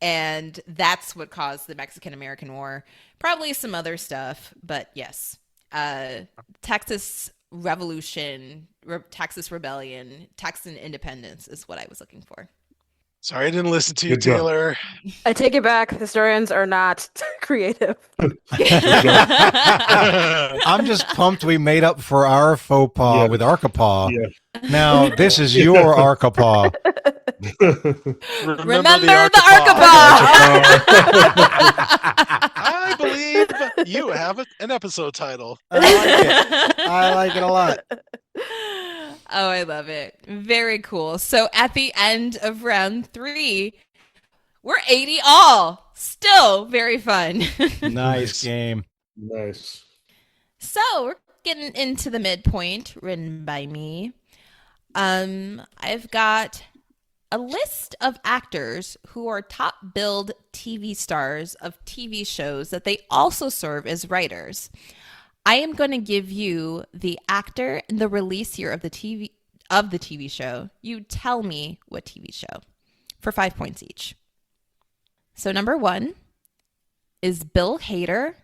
And that's what caused the Mexican-American War. Probably some other stuff, but yes. Texas Revolution, Texas Rebellion, Texan Independence is what I was looking for. Sorry, I didn't listen to you, Taylor. I take it back. Historians are not creative. I'm just pumped we made up for our faux pas with Arkapaw. Yeah. Now, this is your Arkapaw. Remember the Arkapaw. I believe you have an episode title. I like it a lot. Oh, I love it. Very cool. So at the end of round 3, we're 80 all. Still very fun. Nice game. Nice. So we're getting into the midpoint written by me. I've got a list of actors who are top billed TV stars of TV shows that they also serve as writers. I am going to give you the actor and the release year of the TV show. You tell me what TV show for 5 points each. So number 1 is Bill Hader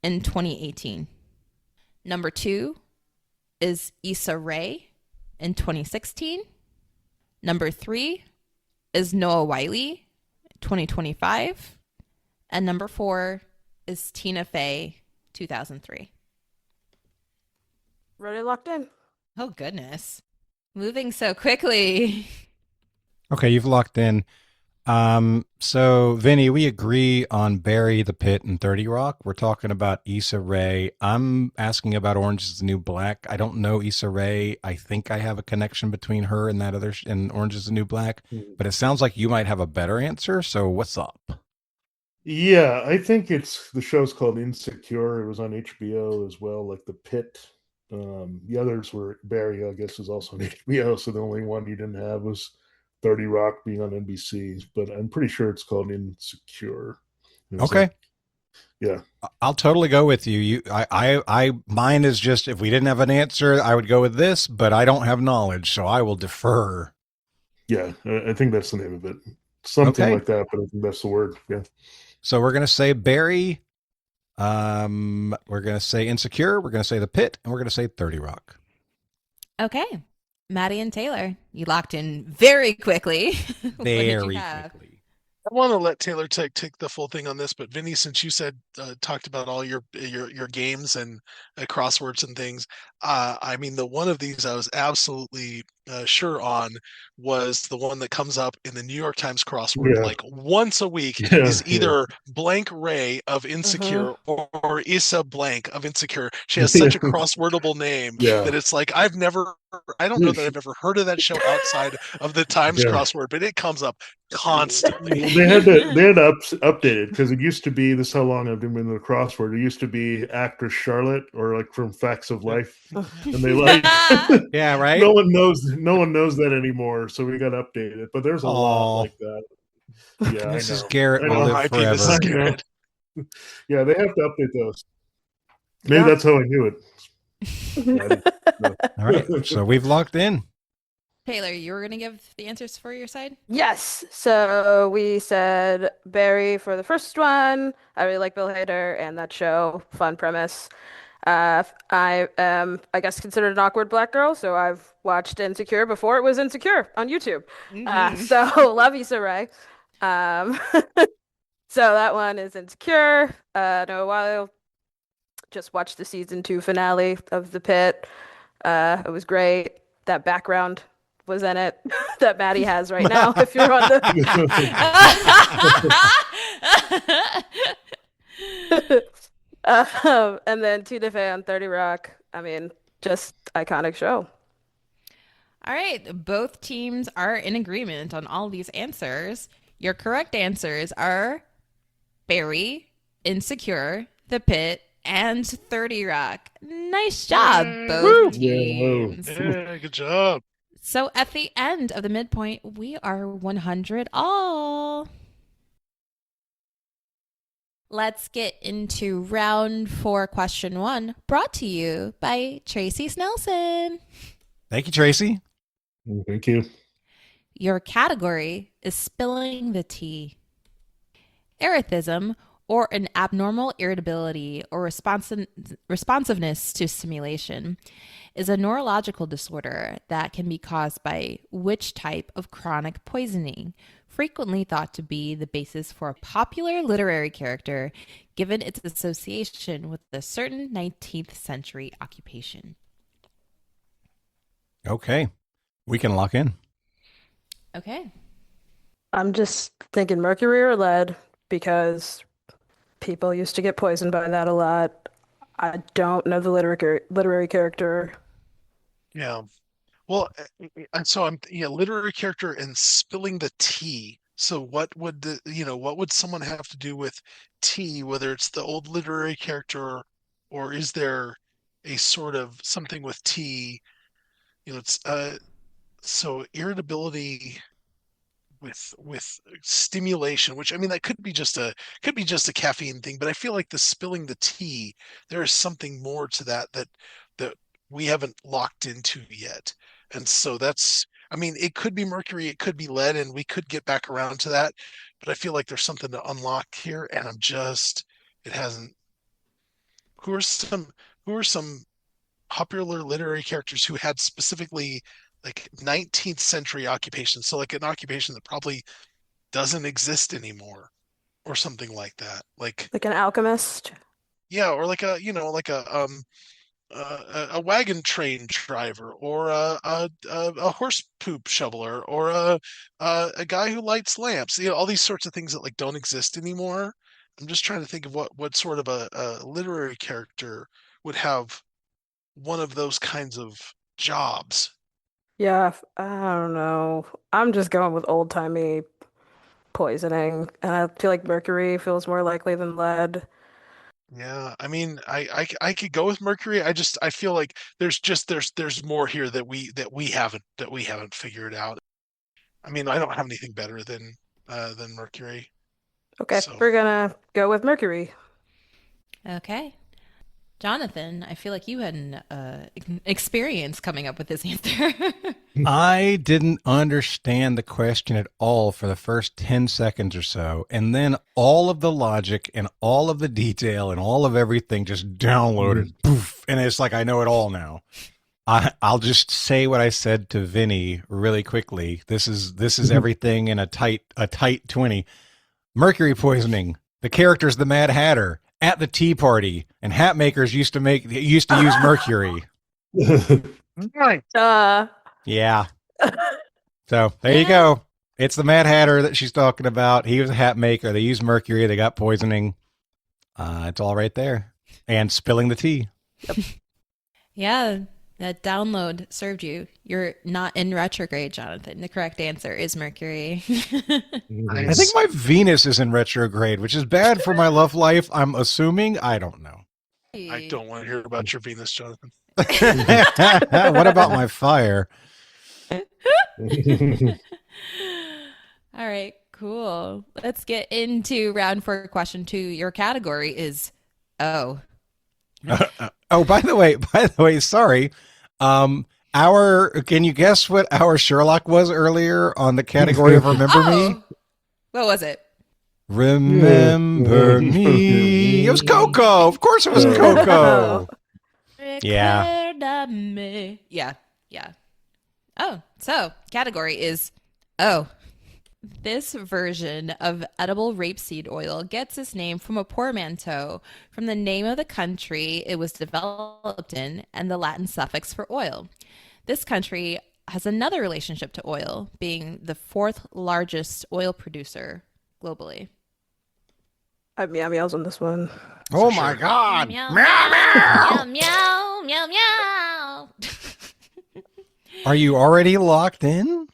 in 2018. Number 2 is Issa Rae in 2016. Number 3 is Noah Wyle, 2025. And number 4 is Tina Fey, 2003. Ready, locked in. Oh, goodness. Moving so quickly. Okay, you've locked in. So, Vinny, we agree on Barry the Pit and 30 Rock. We're talking about Issa Rae. I'm asking about Orange is the New Black. I don't know Issa Rae. I think I have a connection between her and that other and Orange is the New Black. But it sounds like you might have a better answer. So, what's up? Yeah, I think the show's called Insecure. It was on HBO as well, like The Pit. The others were Barry, I guess, was also on HBO. So the only one you didn't have was 30 Rock being on NBC. But I'm pretty sure it's called Insecure. Okay. Yeah, I'll totally go with you. Mine is just if we didn't have an answer, I would go with this, but I don't have knowledge, so I will defer. Yeah, I think that's the name of it. Something like that, but I think that's the word. Yeah. So we're going to say Barry, we're going to say Insecure, we're going to say The Pit, and we're going to say 30 Rock. Okay. Matty and Taylor, you locked in very quickly. Very quickly. I want to let Taylor take the full thing on this, but Vinny, since you talked about all your games and crosswords and things, I mean, the one of these I was absolutely sure on was the one that comes up in the New York Times crossword like once a week is either Blank Ray of Insecure or Issa Blank of Insecure. She has such a crosswordable name that it's like I don't know that I've ever heard of that show outside of the Times crossword, but it comes up constantly. They had to update it because it used to be, this is how long I've been in the crossword, it used to be actress Charlotte or like from Facts of Life, and they like right. No one knows that anymore, so we got to update it. But there's a lot like that. Yeah, Mrs. Garrett will live R.I.P. Mrs. forever. Garrett. Yeah, they have to update those. Maybe that's how I knew it. All right, so we've locked in. Taylor, you were going to give the answers for your side? Yes. So we said Barry for the first one. I really like Bill Hader and that show. Fun premise. I am, I guess, considered an awkward black girl, so I've watched Insecure before it was Insecure on YouTube. So love Issa Rae. So that one is Insecure. Noah Wyle just watched the season 2 finale of The Pit. It was great. That background was in it that Matty has right now. If you're on the, and then Tina Fey on 30 Rock. I mean, just iconic show. All right, both teams are in agreement on all these answers. Your correct answers are Barry, Insecure, The Pit, and 30 Rock. Nice job, both teams. Yeah, good job. So at the end of the midpoint, we are 100 all. Let's get into round 4, question 1, brought to you by Tracy Snelson. Thank you, Tracy. Thank you. Your category is spilling the tea. Erethism, or an abnormal irritability or responsiveness to stimulation, is a neurological disorder that can be caused by which type of chronic poisoning, frequently thought to be the basis for a popular literary character given its association with a certain 19th century occupation. Okay, we can lock in. Okay. I'm just thinking mercury or lead because people used to get poisoned by that a lot. I don't know the literary character. Yeah. Well, and so I'm literary character and spilling the tea. So what would what would someone have to do with tea, whether it's the old literary character or is there a sort of something with tea? It's so irritability with stimulation, which I mean that could be just a caffeine thing, but I feel like the spilling the tea, there is something more to that we haven't locked into yet. And so I mean, it could be mercury, it could be lead, and we could get back around to that, but I feel like there's something to unlock here, and it hasn't. Who are some popular literary characters who had specifically like 19th century occupations? So like an occupation that probably doesn't exist anymore or something like that. Like an alchemist. Yeah, or like a wagon train driver, or a horse poop shoveler, or a guy who lights lamps. All these sorts of things that like don't exist anymore. I'm just trying to think of what sort of a literary character would have one of those kinds of jobs. Yeah, I don't know. I'm just going with old-timey poisoning, and I feel like mercury feels more likely than lead. Yeah, I mean, I could go with mercury. I feel like there's more here that we haven't figured out. I mean, I don't have anything better than mercury. Okay, So. we're gonna go with mercury. Okay. Jonathan, I feel like you had an experience coming up with this answer. I didn't understand the question at all for the first 10 seconds or so. And then all of the logic and all of the detail and all of everything just downloaded. Poof, and it's like, I know it all now. I'll just say what I said to Vinny really quickly. This is everything in a tight 20. Mercury poisoning. The character's the Mad Hatter at the tea party, and hat makers used to use mercury. Right. Yeah. So there you go. It's the Mad Hatter that she's talking about. He was a hat maker. They used mercury. They got poisoning. It's all right there. And spilling the tea. Yep. Yeah, that download served you. You're not in retrograde, Jonathan. The correct answer is Mercury. I think my Venus is in retrograde, which is bad for my love life, I'm assuming. I don't know. I don't want to hear about your Venus, Jonathan. What about my fire? All right, Cool. Let's get into round 4, question 2. Your category is O. Oh, by the way, sorry. Can you guess what our Sherlock was earlier on the category of Remember Me? What was it? Remember Me. It was Coco. Of course it was Coco. Yeah. Yeah. Oh, so category is O. This version of edible rapeseed oil gets its name from a portmanteau from the name of the country it was developed in and the Latin suffix for oil. This country has another relationship to oil, being the 4th largest oil producer globally. I have meows on this one. Oh my God. Meow, meow, meow, meow, meow. Are you already locked in?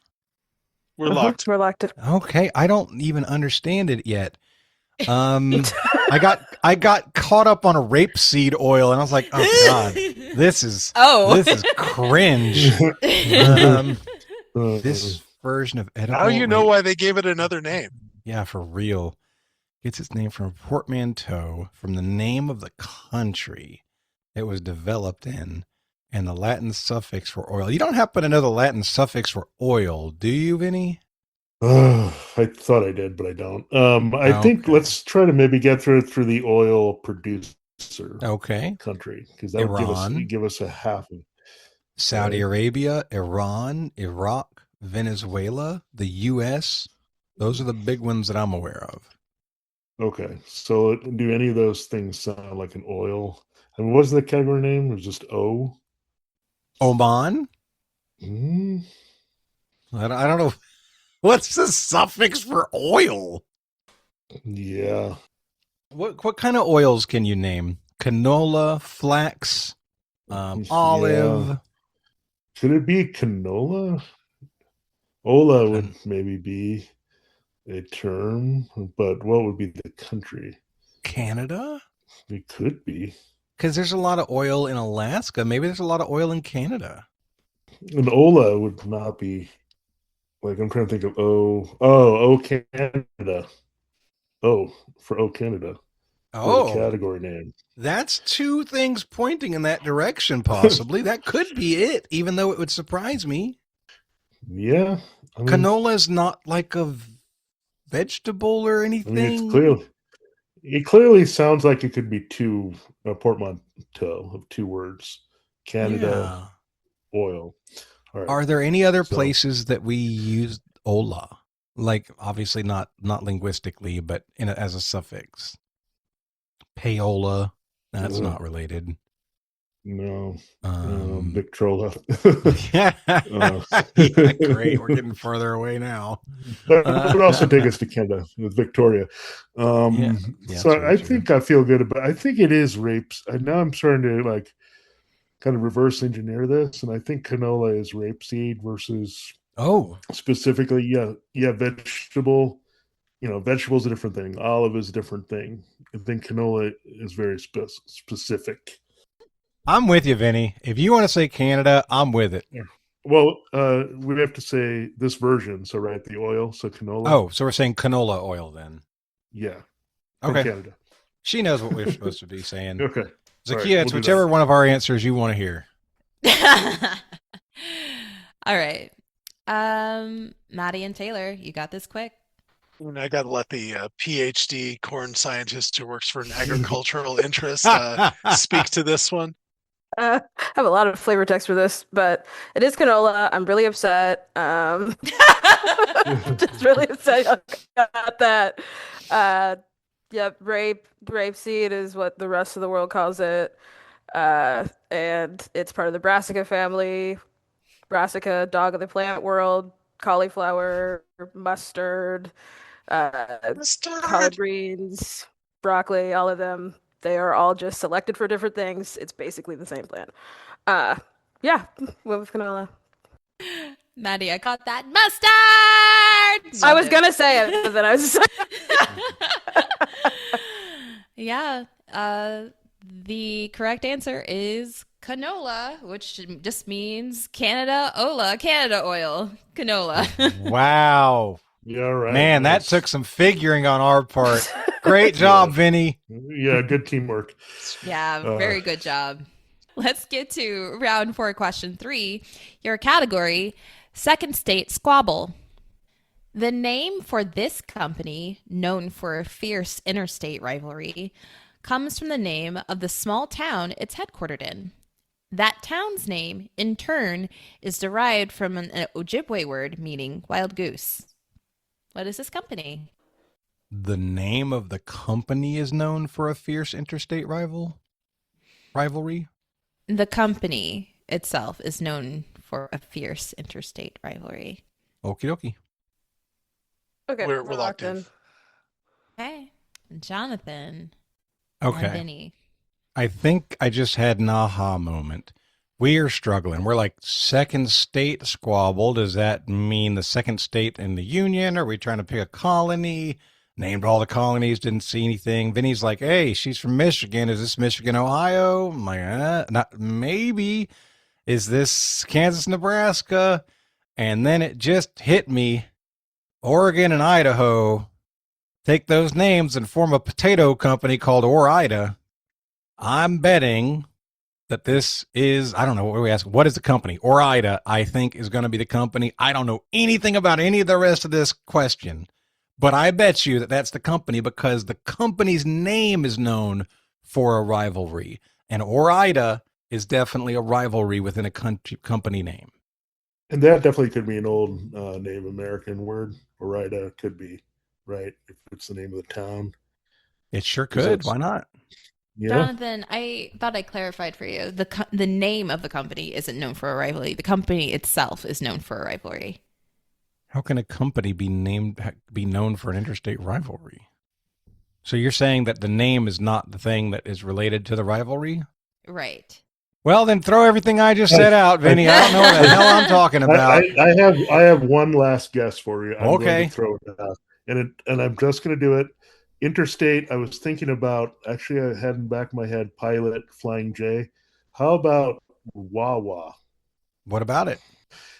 We're locked. We're locked in. Okay, I don't even understand it yet. I got caught up on a rapeseed oil, and I was like, oh God, this is cringe. This version of edible. Now you know why they gave it another name. Yeah, for real. Gets its name from a portmanteau from the name of the country it was developed in and the Latin suffix for oil. You don't happen to know the Latin suffix for oil, do you, Vinny? I thought I did, but I don't. I think let's try to maybe get through the oil producer country, because that would give us a half of Saudi Arabia, Iran, Iraq, Venezuela, the U.S. Those are the big ones that I'm aware of. Okay, so do any of those things sound like an oil? I mean, what was the category name? It was just O? Oman? Mm. I don't know. What's the suffix for oil? Yeah. What kind of oils can you name? Canola, flax, olive. Yeah. Could it be canola? Ola would maybe be a term, but what would be the country? Canada? It could be. Because there's a lot of oil in Alaska. Maybe there's a lot of oil in Canada. And Ola would not be, like, I'm trying to think of O Canada. O for O Canada. Oh, category name. That's 2 things pointing in that direction, possibly. That could be it, even though it would surprise me. Yeah. I mean, canola is not like a vegetable or anything. I mean, it clearly sounds like it could be a portmanteau of 2 words. Canada, oil. All right. Are there any other places that we use ola? Like, obviously not linguistically, but as a suffix. Payola. That's not related. No. Victrola. Yeah, great. We're getting further away now. That would also take us to Canada with Victoria. So I think I feel good about it. I think it is rapes. Now I'm starting to kind of reverse engineer this, and I think canola is rapeseed versus specifically vegetable. Vegetable is a different thing. Olive is a different thing. I think canola is very specific. I'm with you, Vinny. If you want to say Canada, I'm with it. Yeah. Well, we have to say this version. So, right, the oil. So canola. Oh, so we're saying canola oil then. Yeah. Okay. Canada. She knows what we're supposed to be saying. Okay. Zahkia, it's whichever one of our answers you want to hear. All right. Matty and Taylor, you got this quick. And I got to let the PhD corn scientist who works for an agricultural interest speak to this one. I have a lot of flavor text for this, but it is canola. I'm really upset. Just really upset about that. Rapeseed is what the rest of the world calls it. And it's part of the Brassica family. Brassica, dog of the plant world, cauliflower, mustard, collard greens, broccoli, all of them. They are all just selected for different things. It's basically the same plant. Went with canola. Matty, I caught that mustard. I was gonna say it, but then I was the correct answer is canola, which just means Canada oil, canola. Wow. Yeah, right. Man, nice. that took some figuring on our part. Great job, Vinny. Yeah, good teamwork. Yeah, very good job. Let's get to round 4, question 3. Your category, second state squabble. The name for this company, known for a fierce interstate rivalry, comes from the name of the small town it's headquartered in. That town's name, in turn, is derived from an Ojibwe word meaning wild goose. What is this company? The name of the company is known for a fierce interstate rivalry? The company itself is known for a fierce interstate rivalry. Okie dokie. Okay, We're locked in. Okay. Jonathan. Okay. And Vinny. I think I just had an aha moment. We are struggling. We're like second state squabble. Does that mean the second state in the union? Are we trying to pick a colony? Named all the colonies, didn't see anything. Vinny's like, hey, she's from Michigan. Is this Michigan, Ohio? I'm like, not maybe. Is this Kansas, Nebraska? And then it just hit me. Oregon and Idaho take those names and form a potato company called Ore-Ida. I'm betting that this is, I don't know what we ask. What is the company? Ore-Ida, I think, is going to be the company. I don't know anything about any of the rest of this question. But I bet you that that's the company because the company's name is known for a rivalry. And Ore-Ida is definitely a rivalry within a company name. And that definitely could be an old Native American word. Ore-Ida could be, right? If it's the name of the town. It sure could. Why not? Yeah. Jonathan, I thought I clarified for you. The name of the company isn't known for a rivalry. The company itself is known for a rivalry. How can a company be known for an interstate rivalry? So you're saying that the name is not the thing that is related to the rivalry? Right. Well, then throw everything I just said out, Vinny. I don't know what the hell I'm talking about. I have one last guess for you. I'm Okay. going to throw it out. And I'm just going to do it. Interstate, I was thinking about, actually I had in the back of my head, Pilot, Flying J. How about Wawa? What about it?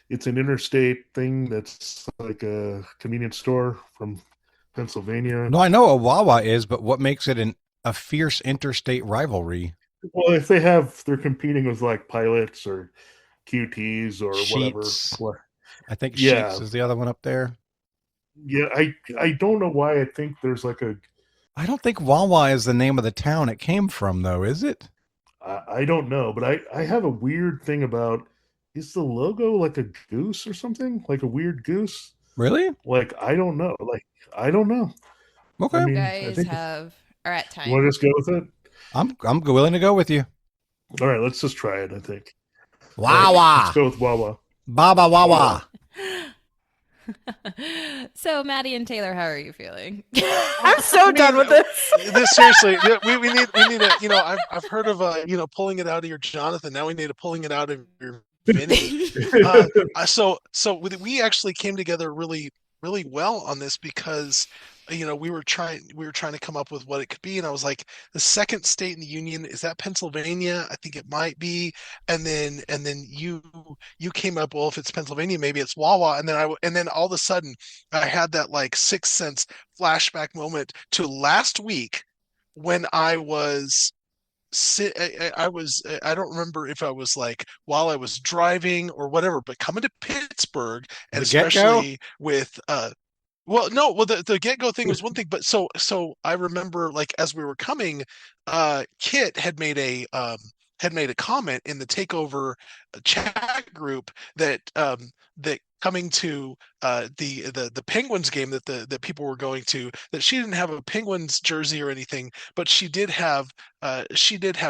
It's an interstate thing that's like a convenience store from Pennsylvania. No, I know what Wawa is, but what makes it a fierce interstate rivalry? Well, if they're competing with like Pilots or QTs or Sheets. whatever. I think Sheets is the other one up there. Yeah, I don't know why I think there's like a... I don't think Wawa is the name of the town it came from, though, is it? I don't know, but I have a weird thing about... Is the logo like a goose or something? Like a weird goose? Really? Like, I don't know. I don't know. Okay. I mean, You guys are at time. You want to just go with it? I'm willing to go with you. All right, let's just try it, I think. Wawa. Right, let's go with Wawa. Baba Wawa. So, Matty and Taylor, how are you feeling? I'm so done with this. Seriously, we need a, I've heard of pulling it out of your Jonathan. Now we need a pulling it out of your Vinny. So we actually came together really, really well on this because we were trying to come up with what it could be, and I was like, the second state in the union, is that Pennsylvania? I think it might be. And then you came up, well, if it's Pennsylvania, maybe it's Wawa. And then all of a sudden I had that like Sixth Sense flashback moment to last week when I was I don't remember if I was like while I was driving or whatever, but coming to Pittsburgh, and especially with the get-go thing was one thing, but so I remember, like, as we were coming, Kit had made a comment in the Takeover chat group that coming to the Penguins game that people were going to, that she didn't have a Penguins jersey or anything, but she did have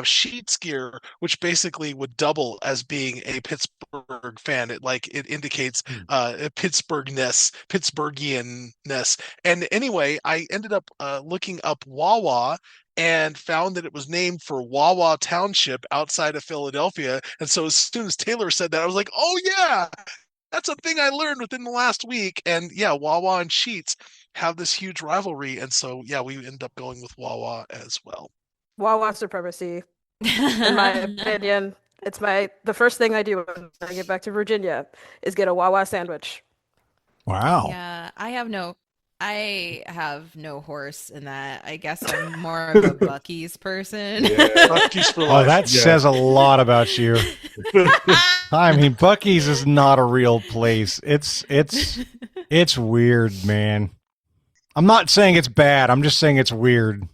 Sheets gear, which basically would double as being a Pittsburgh fan. It indicates Pittsburghianness. And anyway, I ended up looking up Wawa and found that it was named for Wawa Township outside of Philadelphia. And so as soon as Taylor said that, I was like, oh yeah, that's a thing I learned within the last week. And yeah, Wawa and Sheets have this huge rivalry. And so, yeah, we end up going with Wawa as well. Wawa supremacy, in my opinion. It's the first thing I do when I get back to Virginia is get a Wawa sandwich. Wow. Yeah, I have no horse in that. I guess I'm more of a Buc-ee's person. Buc-ee's for Oh, life. that says a lot about you. I mean, Buc-ee's is not a real place. It's weird, man. I'm not saying it's bad. I'm just saying it's weird.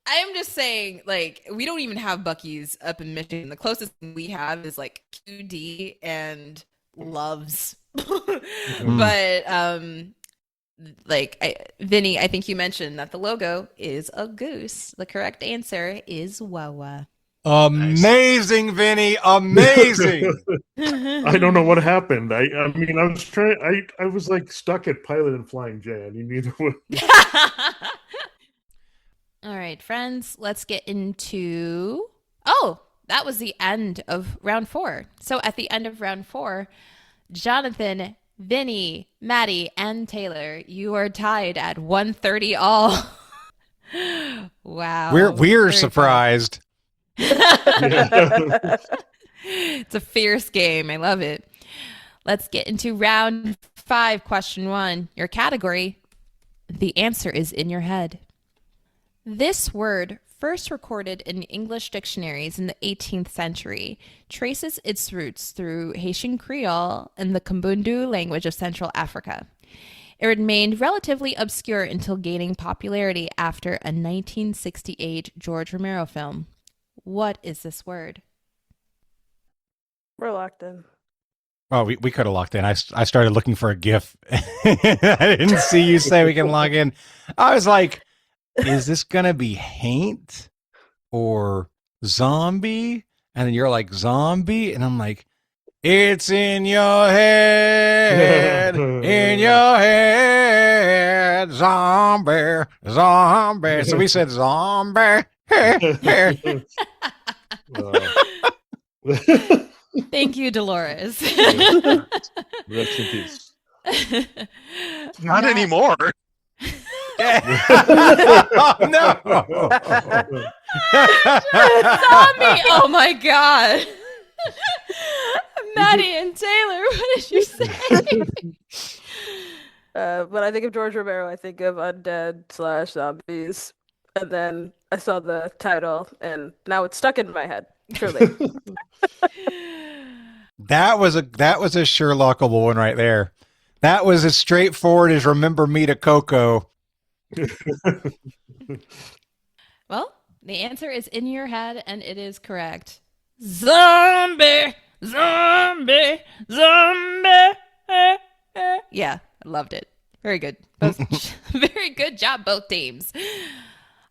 I am just saying, like, we don't even have Buc-ee's up in Michigan. The closest thing we have is like QD and Loves. But Vinny, I think you mentioned that the logo is a goose. The correct answer is Wawa. Amazing, Vinny. Amazing. I don't know what happened. I mean, I was trying. I was like stuck at Pilot and Flying J. I mean, neither one. All right, friends, let's get into. Oh, that was the end of round 4. So at the end of round 4, Jonathan, Vinny, Matty, and Taylor, you are tied at 130 all. Wow. We're surprised. It's a fierce game. I love it. Let's get into round 5, question 1. Your category, the answer is in your head. This word, first recorded in English dictionaries in the 18th century, traces its roots through Haitian Creole and the Kimbundu language of Central Africa. It remained relatively obscure until gaining popularity after a 1968 George Romero film. What is this word? We're locked in. Oh, we could have locked in. I started looking for a GIF. I didn't see you say we can log in. I was like, is this going to be haint or zombie? And then you're like, zombie? And I'm like, it's in your head, in your head, zombie, zombie. So we said zombie. Thank you, Dolores. Rest in peace. Not anymore. Oh, no. Zombie! Oh my god. Matty and Taylor, what did you say? When I think of George Romero, I think of undead / zombies. And then I saw the title, and now it's stuck in my head. Truly. That was a Sherlockable one right there. That was as straightforward as Remember Me to Coco. Well, the answer is in your head, and it is correct. Zombie! Zombie! Zombie! Yeah, I loved it. Very good. Very good job, both teams.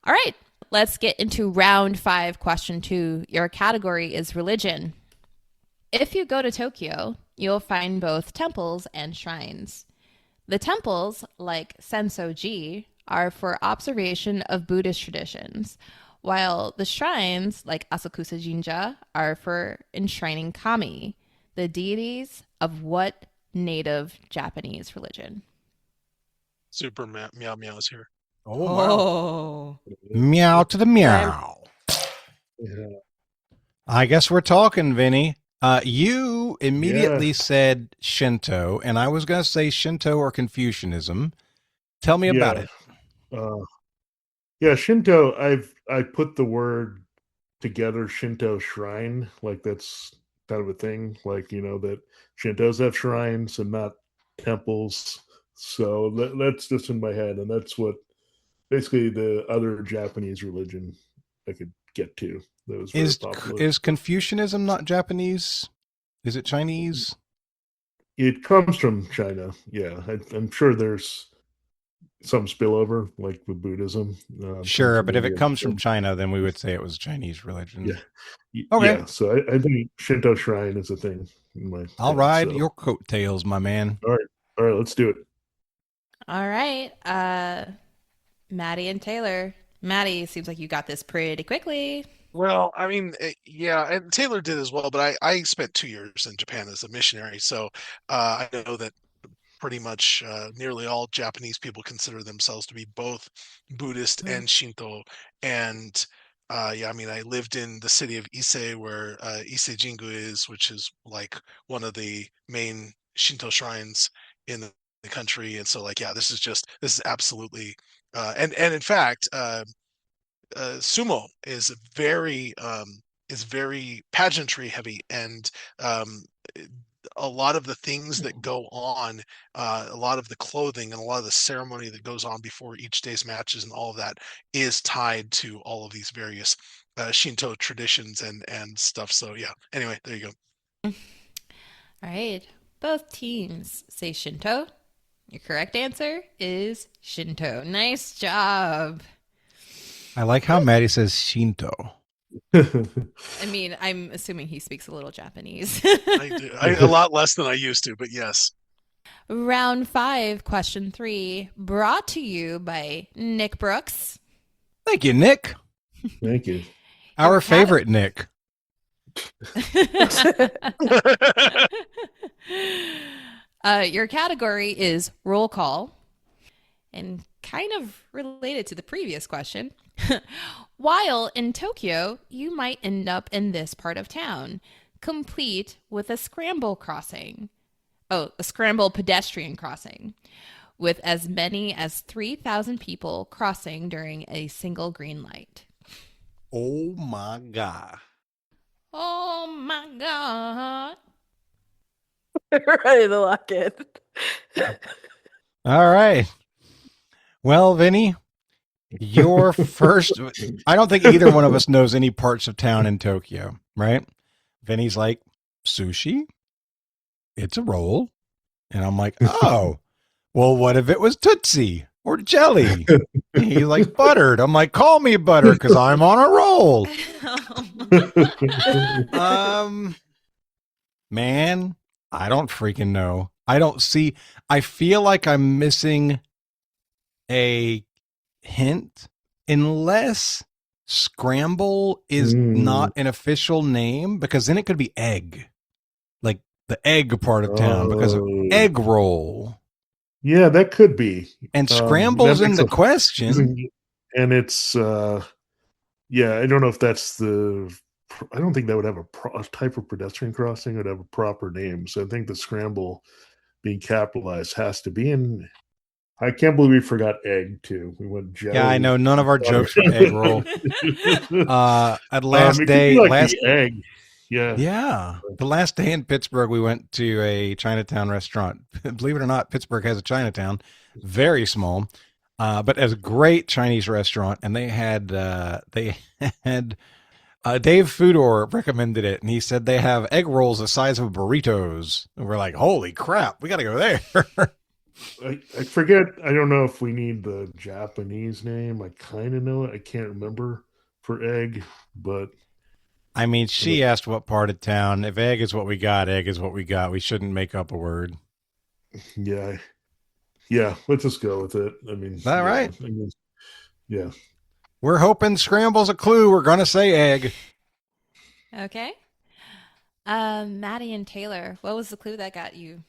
All right, let's get into round 5, question 2. Your category is religion. If you go to Tokyo, you'll find both temples and shrines. The temples, like Sensoji, are for observation of Buddhist traditions, while the shrines, like Asakusa Jinja, are for enshrining kami, the deities of what native Japanese religion? Super meow meows here. Oh. Meow to the meow. Yeah. I guess we're talking, Vinny. You immediately said Shinto, and I was going to say Shinto or Confucianism. Tell me about it. Shinto. I put the word together, Shinto shrine, like that's kind of a thing, like, you know, that Shintos have shrines and not temples. So that's just in my head, and that's what basically the other Japanese religion I could get to. That was very popular. Is Confucianism not Japanese? Is it Chinese? It comes from China. Yeah, I'm sure there's some spillover, like with Buddhism. Sure, but if it comes from China, then we would say it was Chinese religion. Yeah. Okay. Yeah, so I think Shinto shrine is a thing. I'll ride your coattails, my man. All right, let's do it. All right, Matty and Taylor. Matty, seems like you got this pretty quickly. Well, I mean, yeah, and Taylor did as well, but I spent 2 years in Japan as a missionary, so I know that pretty much nearly all Japanese people consider themselves to be both Buddhist and Shinto. And I mean, I lived in the city of Ise, where Ise Jingu is, which is like one of the main Shinto shrines in the the country. And so like, yeah, this is absolutely, and in fact, sumo is very pageantry heavy, and a lot of the things that go on, a lot of the clothing and a lot of the ceremony that goes on before each day's matches and all of that is tied to all of these various Shinto traditions and stuff. So yeah, anyway, there you go. All right. Both teams say Shinto. Your correct answer is Shinto. Nice job. I like how Matty says Shinto. I mean, I'm assuming he speaks a little Japanese. I do. A lot less than I used to, but yes. Round 5, question 3, brought to you by Nick Brooks. Thank you, Nick. Thank you. Our favorite Nick. Your category is roll call, and kind of related to the previous question. While in Tokyo, you might end up in this part of town, complete with a scramble crossing. Oh, a scramble pedestrian crossing, with as many as 3,000 people crossing during a single green light. Oh my God. Oh my God. Ready to lock in. All right. Well, Vinny, your first, I don't think either one of us knows any parts of town in Tokyo, right? Vinny's like, sushi? It's a roll. And I'm like, oh, well, what if it was Tootsie or jelly? He's like, buttered. I'm like, call me butter because I'm on a roll. Man, I don't freaking know. I feel like I'm missing a hint, unless scramble is not an official name, because then it could be egg, like the egg part of town, because of egg roll. Yeah, that could be. And scramble's in the question. And it's, yeah, I don't know if that's I don't think that would have a type of pedestrian crossing. It would have a proper name. So I think the scramble being capitalized has to be in. I can't believe we forgot egg too. We went jelly. Yeah, I know. None of our jokes were egg roll. At last day, like egg. Yeah. Yeah. The last day in Pittsburgh, we went to a Chinatown restaurant. Believe it or not, Pittsburgh has a Chinatown, very small, but as a great Chinese restaurant. And they had Dave Fudor recommended it, and he said they have egg rolls the size of burritos. And we're like, holy crap, we got to go there. I forget. I don't know if we need the Japanese name. I kind of know it. I can't remember for egg, but I mean, she asked what part of town. If egg is what we got, egg is what we got. We shouldn't make up a word. Yeah. Let's just go with it. I mean, all right. I mean, yeah. We're hoping scramble's a clue. We're going to say egg. Okay. Matty and Taylor, what was the clue that got you?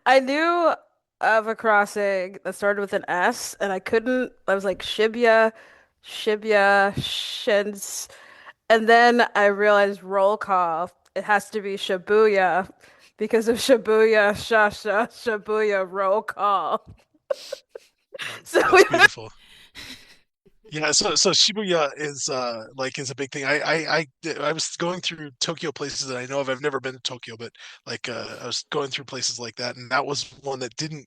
I knew of a crossing that started with an S, and I was like Shibuya, Shins. And then I realized roll call. It has to be Shibuya because of Shibuya, Shibuya, roll call. So that's beautiful. Yeah, so Shibuya is a big thing. I was going through Tokyo places that I know of. I've never been to Tokyo, but I was going through places like that, and that was one that didn't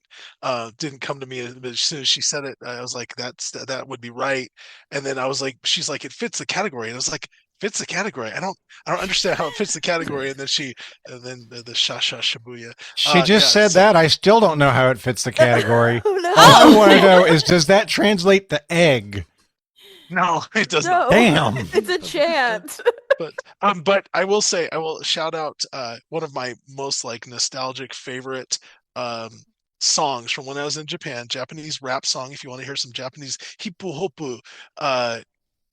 come to me. But as soon as she said it, I was like, that would be right. And then I was like, she's like, it fits the category, and I was like, fits the category. I don't understand how it fits the category. And then the Shasha Shibuya. She just said that. I still don't know how it fits the category. Oh, no. All I want to know is, does that translate to egg? No, it doesn't. No. Damn. It's a chant. But I will shout out one of my most nostalgic favorite songs from when I was in Japan, Japanese rap song. If you want to hear some Japanese hippu hoppu,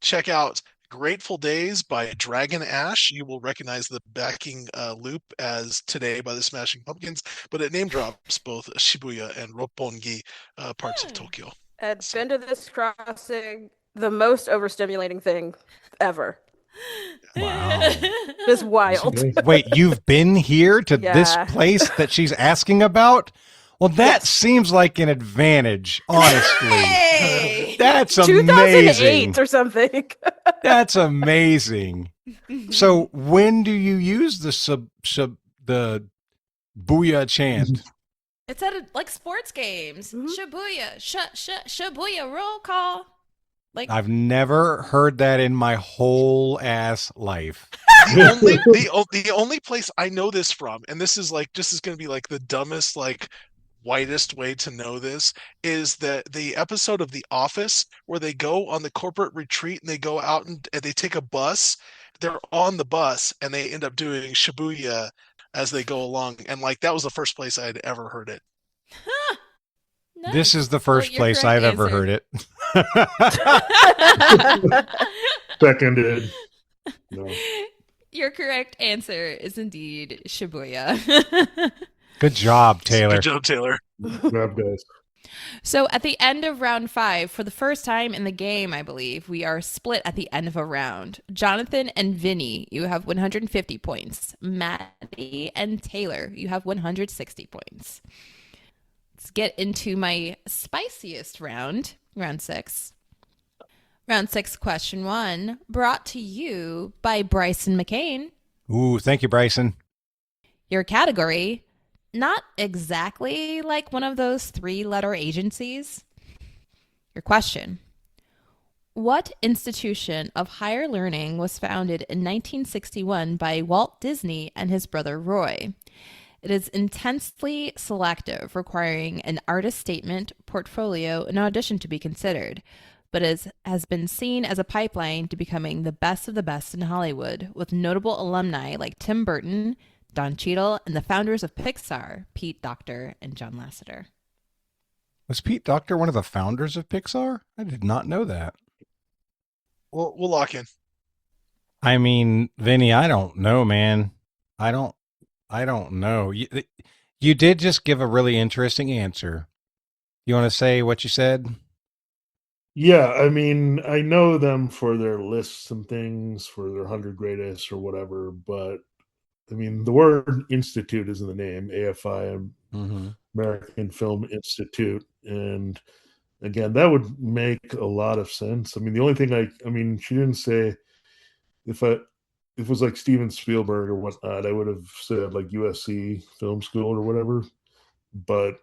check out Grateful Days by Dragon Ash. You will recognize the backing loop as Today by the Smashing Pumpkins, but it name drops both Shibuya and Roppongi parts of Tokyo. I've been to this crossing, the most overstimulating thing ever. Wow. Just wild. Wait, you've been here to this place that she's asking about? Well, that seems like an advantage, honestly. Hey! That's 2008 amazing. or something. That's amazing. So when do you use the booyah chant? It's at like sports games. Shibuya, Shibuya, roll call. Like I've never heard that in my whole ass life. The only place I know this from, and this is going to be like the dumbest, like whitest way to know this, is the episode of The Office where they go on the corporate retreat and they go out and they take a bus. They're on the bus and they end up doing Shibuya as they go along, and like that was the first place I had ever heard it. Nice. This is the first place I've ever heard it. Seconded. No. Your correct answer is indeed Shibuya. Good job, Taylor. Good job, Taylor. Good job, guys. So at the end of round 5, for the first time in the game, I believe, we are split at the end of a round. Jonathan and Vinny, you have 150 points. Matty and Taylor, you have 160 points. Let's get into my spiciest round, round 6. Round 6, question 1, brought to you by Bryson McCain. Ooh, thank you, Bryson. Your category, not exactly like one of those 3-letter agencies. Your question, what institution of higher learning was founded in 1961 by Walt Disney and his brother Roy? It is intensely selective, requiring an artist statement, portfolio, and audition to be considered, but has been seen as a pipeline to becoming the best of the best in Hollywood, with notable alumni like Tim Burton, Don Cheadle, and the founders of Pixar, Pete Docter and John Lasseter. Was Pete Docter one of the founders of Pixar? I did not know that. We'll lock in. I mean, Vinny, I don't know, man. I don't know. You did just give a really interesting answer. You want to say what you said? Yeah, I mean, I know them for their lists and things, for their 100 greatest or whatever, but I mean, the word institute is in the name, AFI, American Film Institute. And again, that would make a lot of sense. I mean, the only thing I mean, she didn't say if it was like Steven Spielberg or whatnot, I would have said like USC Film School or whatever. But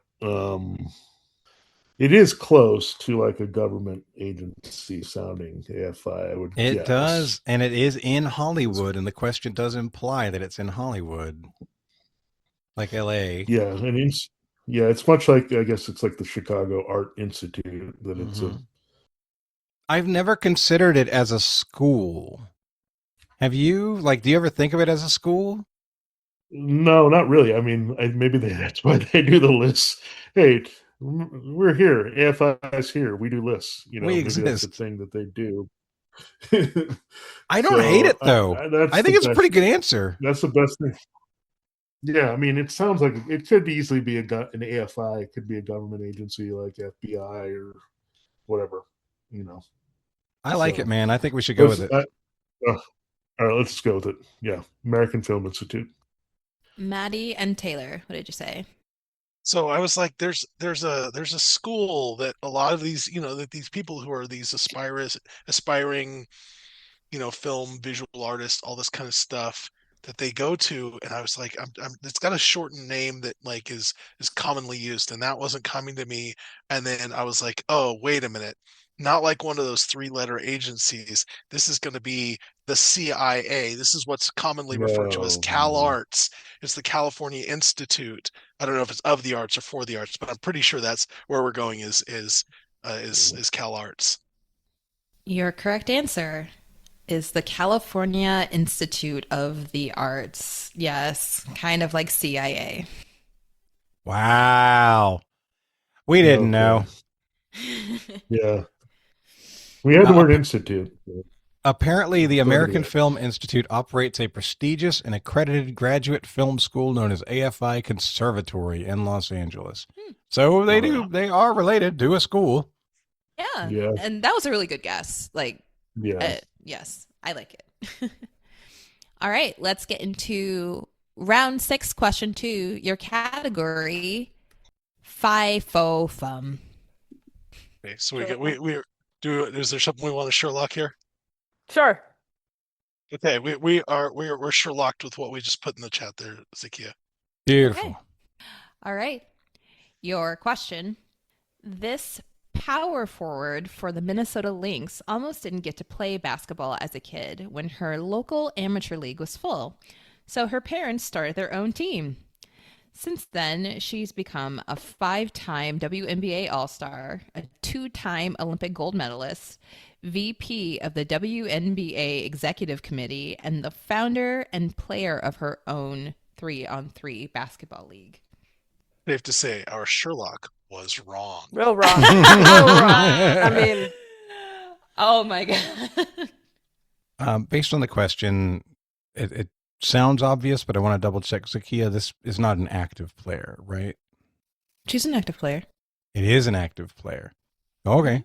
it is close to like a government agency sounding AFI, I would guess. It does, and it is in Hollywood, and the question does imply that it's in Hollywood, like LA. Yeah, and it's much like, I guess it's like the Chicago Art Institute that it's a. I've never considered it as a school. Have you? Like, do you ever think of it as a school? No, not really. I mean, maybe that's why they do the lists. Hey, we're here. AFI is here. We do lists. You know, we maybe exist. That's the thing that they do. I don't hate it though. I think it's a pretty good answer. That's the best thing. Yeah, I mean, it sounds like it could easily be an AFI. It could be a government agency like FBI or whatever. You know. I like it, man. I think we should go with it. All right, let's go with it. Yeah, American Film Institute. Matty and Taylor, what did you say? So I was like, there's a school that a lot of these, that these people who are these aspiring, film visual artists, all this kind of stuff that they go to, and I was like, it's got a shortened name that like is commonly used, and that wasn't coming to me. And then I was like, oh, wait a minute. Not like one of those 3-letter agencies. This is going to be the CIA. This is what's commonly referred to as CalArts. It's the California Institute. I don't know if it's of the arts or for the arts, but I'm pretty sure that's where we're going is CalArts. Your correct answer is the California Institute of the Arts. Yes, kind of like CIA. Wow. We didn't know. Yeah. We had the word institute. Apparently, the American Film Institute operates a prestigious and accredited graduate film school known as AFI Conservatory in Los Angeles. So they are related to a school. Yeah. And that was a really good guess. Like, yes, I like it. All right, let's get into round 6, question 2. Your category, Fi Fo Fum. Okay, so is there something we want to Sherlock here? Sure. Okay, we're Sherlocked with what we just put in the chat there, Zahkia. Beautiful. Okay. All right. Your question. This power forward for the Minnesota Lynx almost didn't get to play basketball as a kid when her local amateur league was full, so her parents started their own team. Since then, she's become a 5-time WNBA All-Star, a 2-time Olympic gold medalist, VP of the WNBA Executive Committee, and the founder and player of her own 3-on-3 basketball league. Safe to say, our Sherlock was wrong. Real wrong. Real wrong. I mean, oh my God. Based on the question, it sounds obvious, but I want to double check. Zahkia, this is not an active player, right? She's an active player. It is an active player. Okay.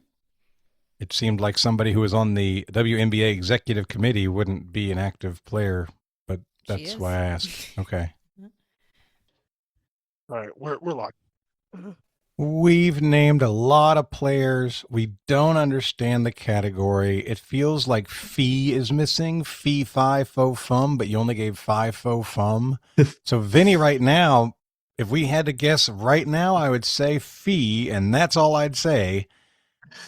It seemed like somebody who was on the WNBA executive committee wouldn't be an active player, but that's why I asked. Okay. All right, we're locked. We've named a lot of players. We don't understand the category. It feels like fee is missing. Fee, fi, fo, fum, but you only gave fi, fo, fum. So Vinny, right now, if we had to guess right now, I would say fee, and that's all I'd say.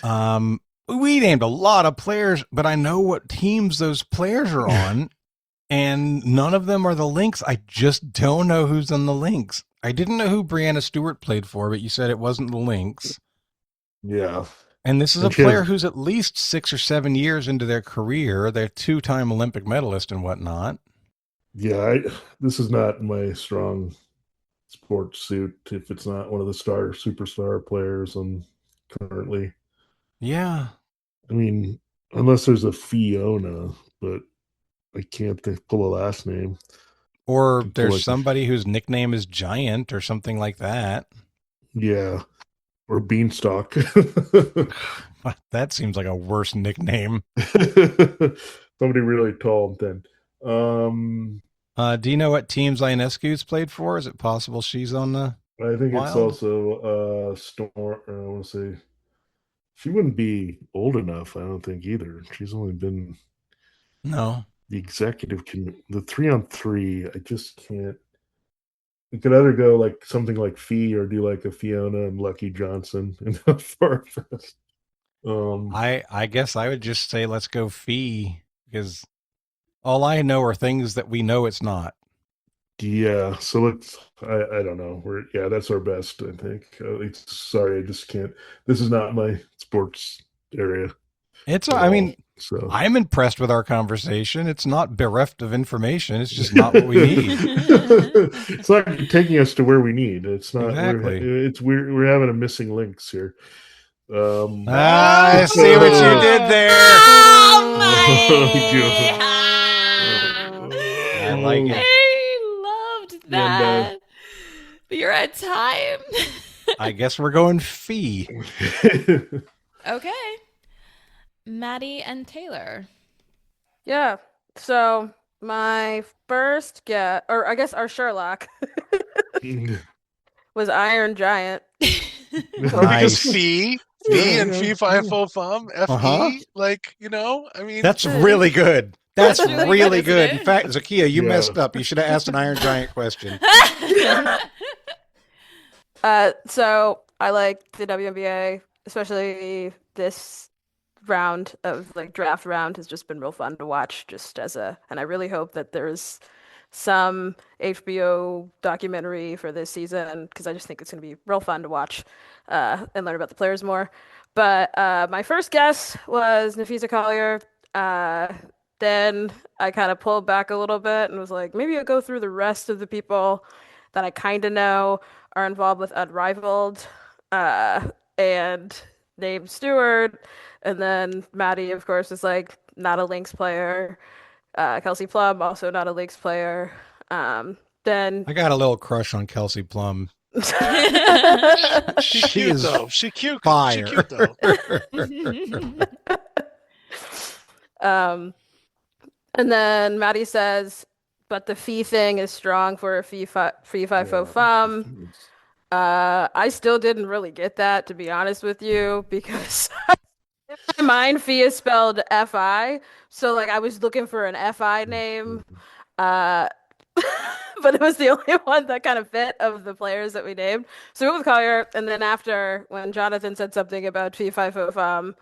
We named a lot of players, but I know what teams those players are on, and none of them are the Lynx. I just don't know who's on the Lynx. I didn't know who Brianna Stewart played for, but you said it wasn't the Lynx. Yeah. And this is a player who's at least 6 or 7 years into their career. They're 2-time Olympic medalist and whatnot. Yeah, this is not my strong sports suit if it's not one of the superstar players currently. Yeah. I mean, unless there's a Fiona, but I can't pull a last name. Or there's somebody whose nickname is Giant or something like that. Yeah. Or Beanstalk. That seems like a worse nickname. Somebody really tall and thin. Do you know what teams Ionescu's played for? Is it possible she's on the I think Wild? It's also Storm. I want to say she wouldn't be old enough, I don't think, either. She's only been... No. The executive the 3-on-3, I just can't. You could either go like something like Fee or do like a Fiona and Lucky Johnson in the Farfest. I guess I would just say let's go Fee, because all I know are things that we know it's not. Yeah, so let's. I don't know. That's our best, I think. Sorry, I just can't. This is not my sports area. So I'm impressed with our conversation. It's not bereft of information. It's just not what we need. It's not taking us to where we need. It's not exactly. We're having a missing links here. I see what you did there. Oh my! I like it. I loved that. You're at time. I guess we're going Fee. Okay. Matty and Taylor. Yeah. So my first guess, or I guess our Sherlock, was Iron Giant. Because Fee and Fee, Fi, Fo, Fum, F-E, I mean... That's really good. That's really good. In fact, Zahkia, you messed up. You should have asked an Iron Giant question. So I like the WNBA, especially this round of draft round has just been real fun to watch and I really hope that there's some HBO documentary for this season because I just think it's going to be real fun to watch and learn about the players more. But my first guess was Nafisa Collier. Then I kind of pulled back a little bit and was like, maybe I'll go through the rest of the people that I kind of know are involved with Unrivaled and named Stewart. And then Matty, of course, is not a Lynx player. Kelsey Plum, also not a Lynx player. Then I got a little crush on Kelsey Plum. She's cute though. She's cute. Fire. She's cute though. And then Matty says, but the fee thing is strong for a fee fi fo fum. I still didn't really get that, to be honest with you, because in my mind, Fee is spelled F-I. So like I was looking for an F-I name. Uh, but it was the only one that kind of fit of the players that we named. So we went with Collier, and then after when Jonathan said something about T585,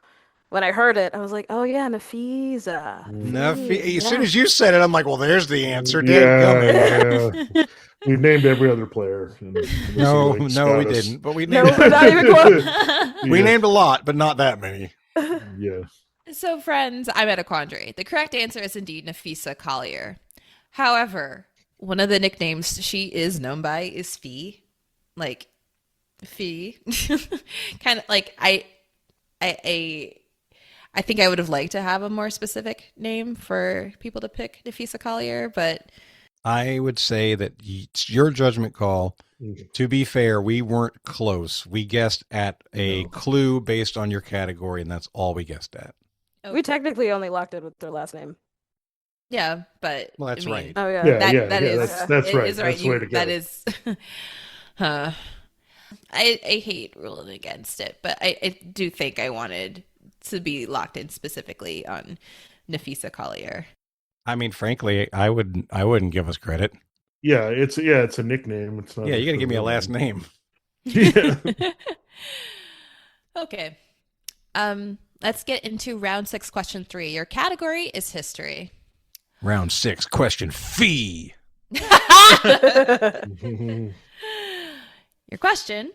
when I heard it, I was like, oh yeah, Nafisa. As soon as you said it, I'm like, well, there's the answer. Yeah. We named every other player. No, we didn't. But we named not even close. We named a lot, but not that many. Yeah. So, friends, I'm at a quandary. The correct answer is indeed Nafisa Collier. However, one of the nicknames she is known by is Fee. Like, Fee. Kind of like, I think I would have liked to have a more specific name for people to pick Nafisa Collier, but I would say that it's your judgment call. To be fair, we weren't close. We guessed at a clue based on your category, and that's all we guessed at. okay. We technically only locked it with their last name. Yeah, but well, that's right. Oh yeah, that is that's right. Is that's the way to go. That is. I hate ruling against it, but I do think I wanted to be locked in specifically on Nafisa Collier. I mean, frankly, I wouldn't give us credit. Yeah, it's a nickname. It's not. Yeah, you got to give me a last name. Yeah. Okay. Let's get into round 6, question 3. Your category is history. Round 6, question Fee. Your question: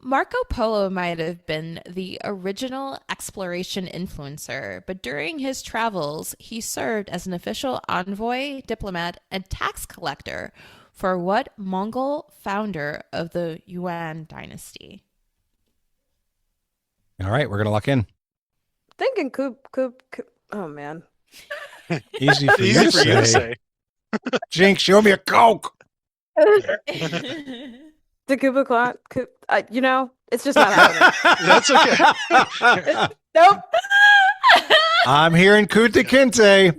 Marco Polo might have been the original exploration influencer, but during his travels, he served as an official envoy, diplomat, and tax collector for what Mongol founder of the Yuan dynasty? All right, we're going to lock in. Thinking Coop. Oh man. Easy for you to say. Jinx, show me a Coke. The Kublai Khan, it's just not happening. That's okay. Nope. I'm hearing Kunta Kinte.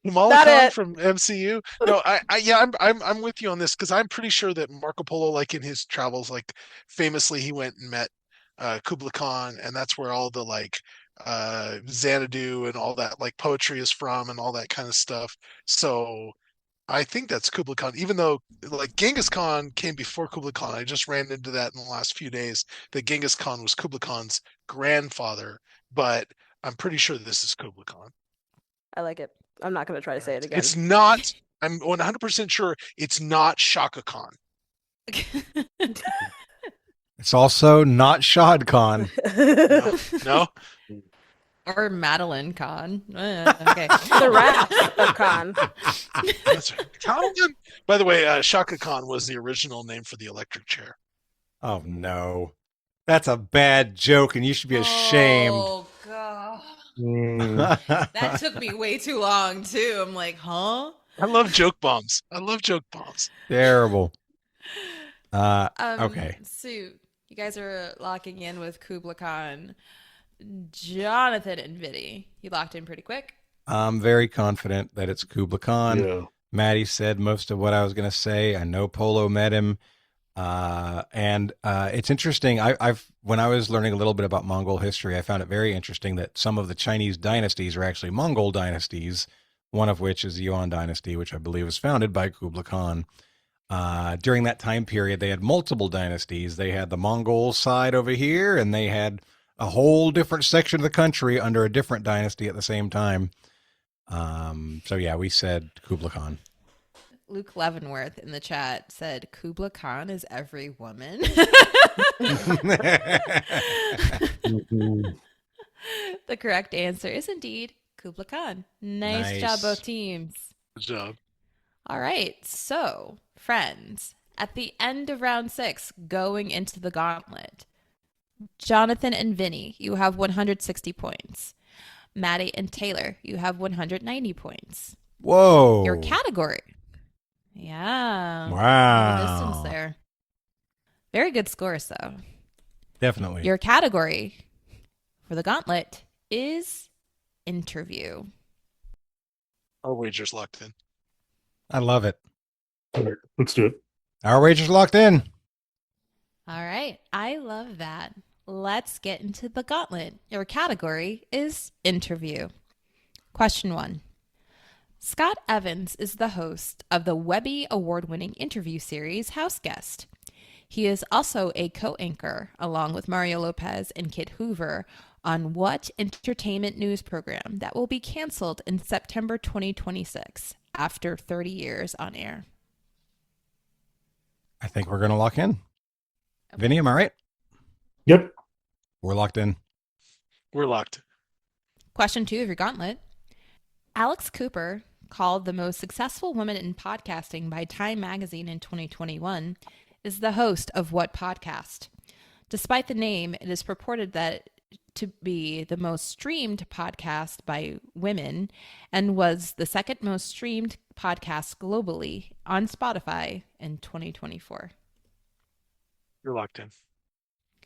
Kublai Khan from MCU. No, I'm with you on this because I'm pretty sure that Marco Polo, like in his travels, like famously he went and met Kublai Khan, and that's where all the like Xanadu and all that like poetry is from and all that kind of stuff. So I think that's Kublai Khan, even though like Genghis Khan came before Kublai Khan. I just ran into that in the last few days, that Genghis Khan was Kublai Khan's grandfather, but I'm pretty sure this is Kublai Khan. I like it. I'm not going to try to say it again. It's not, I'm 100% sure it's not Shaka Khan. It's also not Shad Khan. No. Or Madeline Khan. Okay. The Wrath of Khan. That's right. By the way, Shaka Khan was the original name for the electric chair. Oh, no. That's a bad joke, and you should be ashamed. Oh, God. That took me way too long, too. I'm like, huh? I love joke bombs. Terrible. Okay. So you guys are locking in with Kublai Khan. Jonathan and Vinny, you locked in pretty quick. I'm very confident that it's Kublai Khan. Yeah. Matty said most of what I was going to say. I know Polo met him. And it's interesting. When I was learning a little bit about Mongol history, I found it very interesting that some of the Chinese dynasties are actually Mongol dynasties, one of which is the Yuan dynasty, which I believe was founded by Kublai Khan. During that time period, they had multiple dynasties. They had the Mongol side over here, and they had a whole different section of the country under a different dynasty at the same time. So yeah, we said Kublai Khan. Luke Leavenworth in the chat said Kublai Khan is every woman. The correct answer is indeed Kublai Khan. Nice job, both teams. Good job. All right, so friends, at the end of round 6, going into the gauntlet, Jonathan and Vinny, you have 160 points. Matty and Taylor, you have 190 points. Whoa. Your category. Yeah. Wow. Distance there. Very good scores, though. Definitely. Your category for the gauntlet is interview. Our wager's locked in. I love it. All right, let's do it. Our wager's locked in. All right. I love that. Let's get into the gauntlet. Your category is interview. Question 1. Scott Evans is the host of the Webby award-winning interview series House Guest. He is also a co-anchor, along with Mario Lopez and Kit Hoover, on what entertainment news program that will be canceled in September 2026 after 30 years on air? I think we're going to lock in. Okay. Vinny, am I right? Yep. We're locked in. We're locked. Question 2 of your gauntlet. Alex Cooper, called the most successful woman in podcasting by Time Magazine in 2021, is the host of what podcast? Despite the name, it is purported that to be the most streamed podcast by women and was the second most streamed podcast globally on Spotify in 2024. You're locked in.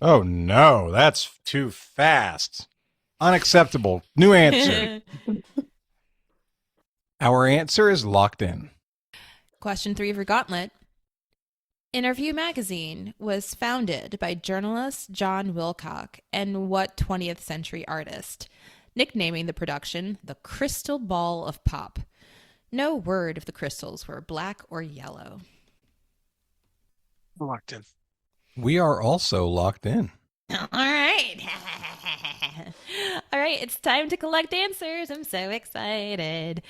Oh, no, that's too fast. Unacceptable. New answer. Our answer is locked in. Question 3 of your gauntlet. Interview Magazine was founded by journalist John Wilcock and what 20th century artist, nicknaming the production the Crystal Ball of Pop. No word if the crystals were black or yellow. Locked in. We are also locked in. All right. All right, it's time to collect answers. I'm so excited.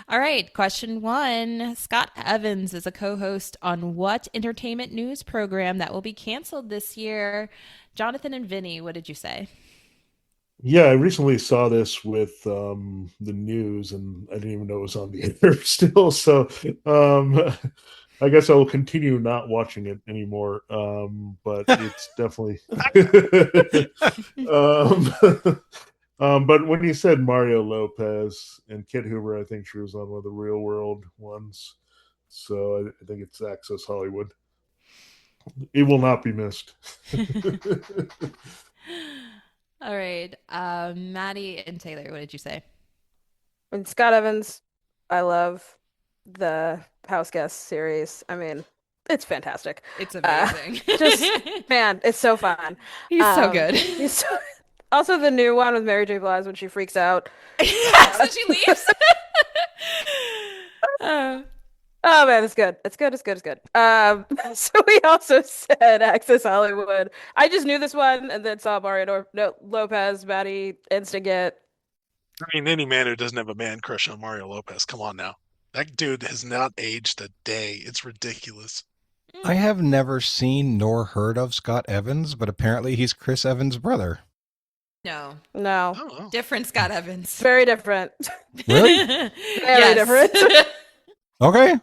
All right, question 1. Scott Evans is a co-host on what entertainment news program that will be canceled this year? Jonathan and Vinny, what did you say? Yeah, I recently saw this with the news, and I didn't even know it was on the air still. So I guess I will continue not watching it anymore. But it's definitely. But when you said Mario Lopez and Kit Hoover, I think she was on one of the Real World ones. So I think it's Access Hollywood. It will not be missed. All right. Matty and Taylor, what did you say? And Scott Evans, I love the House Guest series. I mean, it's fantastic. It's amazing. Man, it's so fun. He's so good. Also, the new one with Mary J. Blige when she freaks out. Yes, when she leaves. Oh man, it's good. It's good. So we also said Access Hollywood. I just knew this one and then saw Mario Lopez, Matty, instant get. I mean, any man who doesn't have a man crush on Mario Lopez, come on now. That dude has not aged a day. It's ridiculous. I have never seen nor heard of Scott Evans, but apparently he's Chris Evans' brother. No. Oh. Different Scott Evans. Very different. Really? Very different. Okay.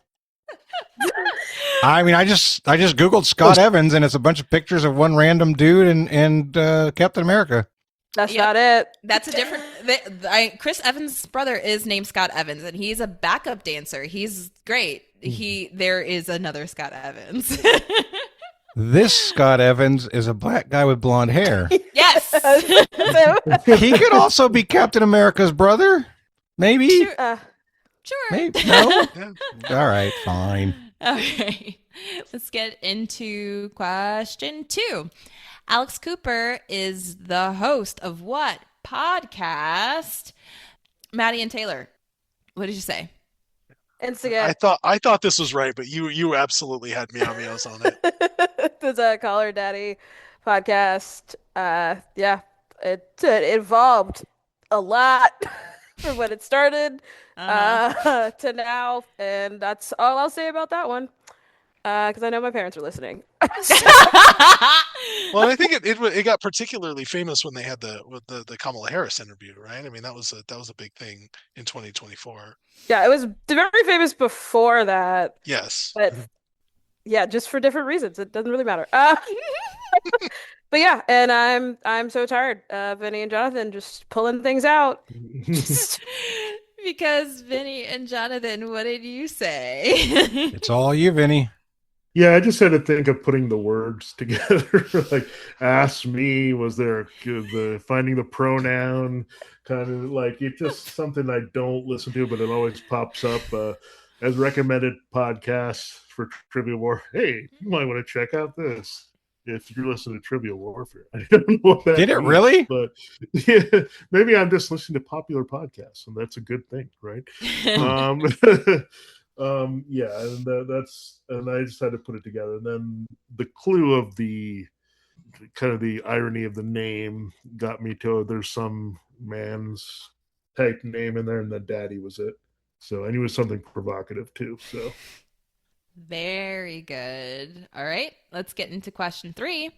I mean, I just Googled Scott Evans, and it's a bunch of pictures of one random dude and Captain America. That's not it. That's a different. Chris Evans' brother is named Scott Evans, and he's a backup dancer. He's great. There is another Scott Evans. This Scott Evans is a black guy with blonde hair. Yes. He could also be Captain America's brother. Maybe. Sure. Maybe. No. All right. Fine. Okay. Let's get into question 2. Alex Cooper is the host of what podcast? Matty and Taylor, what did you say? Instagram. I thought this was right, but you absolutely had meows on it. There's a Call Her Daddy podcast. Yeah, it evolved a lot from when it started to now, and that's all I'll say about that one. Because I know my parents are listening. Well, I think it got particularly famous when they had the Kamala Harris interview, right? I mean, that was a big thing in 2024. Yeah, it was very famous before that. Yes, but yeah, just for different reasons. It doesn't really matter. But yeah, and I'm so tired of Vinny and Jonathan just pulling things out. Because Vinny and Jonathan, what did you say? It's all you, Vinny. Yeah, I just had to think of putting the words together. Like, ask me, was there the finding the pronoun kind of like it's just something I don't listen to, but it always pops up. as recommended podcasts for Trivia War. Hey, you might want to check out this if you're listening to Trivial Warfare. I don't know what that Did it means, really? But yeah, maybe I'm just listening to popular podcasts, and that's a good thing, right? Yeah, and and I just had to put it together. And then the clue of the kind of the irony of the name got me to there's some man's type name in there, and then Daddy was it. So I knew it was something provocative too. So Very good. All right, let's get into question 3.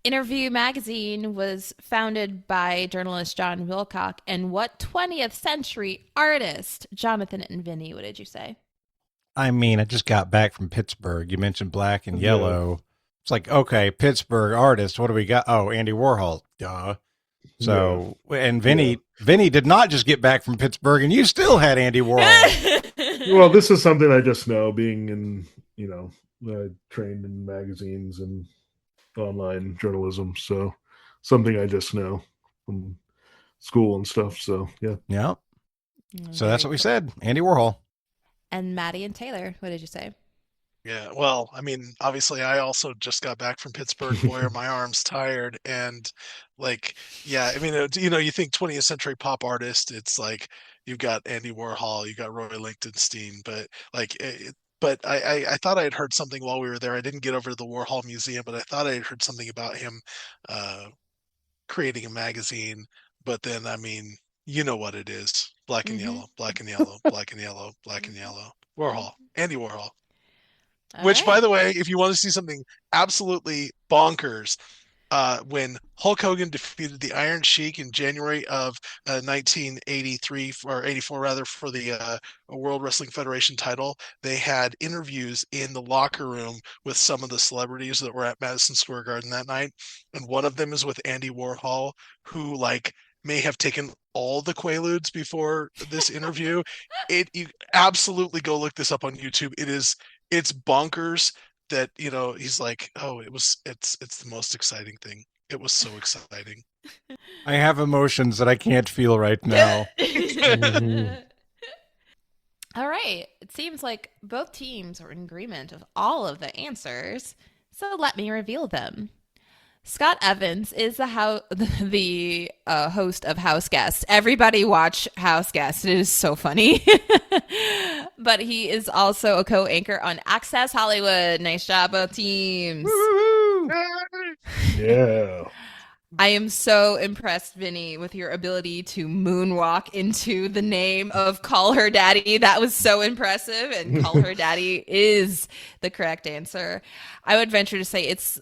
Interview Magazine was founded by journalist John Wilcock. And what 20th century artist? Jonathan and Vinny, what did you say? I mean, I just got back from Pittsburgh. You mentioned black and yellow. Yeah. It's like, okay, Pittsburgh artist. What do we got? Oh, Andy Warhol. Duh. So, and Vinny did not just get back from Pittsburgh, and you still had Andy Warhol. Well, this is something I just know, being in, trained in magazines and online journalism. So something I just know from school and stuff. So, yeah. Yeah. So that's what we said. Andy Warhol. And Matty and Taylor, what did you say? Yeah, well, I mean, obviously, I also just got back from Pittsburgh. Boy, are my arms tired. And I mean, you think 20th century pop artist, it's like you've got Andy Warhol, you got Roy Lichtenstein, but but I thought I had heard something while we were there. I didn't get over to the Warhol Museum, but I thought I had heard something about him creating a magazine. But then, I mean, you know what it is. Black and yellow, black and yellow, black and yellow, black and yellow. Warhol, Andy Warhol. Which, by the way, if you want to see something absolutely bonkers, when Hulk Hogan defeated the Iron Sheik in January of 1983 or 84 rather for the World Wrestling Federation title, they had interviews in the locker room with some of the celebrities that were at Madison Square Garden that night, and one of them is with Andy Warhol, who may have taken all the Quaaludes before this interview. You absolutely go look this up on YouTube. It's bonkers that, he's like, oh, it's the most exciting thing. It was so exciting. I have emotions that I can't feel right now. All right. It seems like both teams are in agreement of all of the answers. So let me reveal them. Scott Evans is the host of House Guest. Everybody watch House Guest. It is so funny. But he is also a co-anchor on Access Hollywood. Nice job, both teams. Yeah. I am so impressed, Vinny, with your ability to moonwalk into the name of Call Her Daddy. That was so impressive, and Call Her Daddy is the correct answer. I would venture to say it's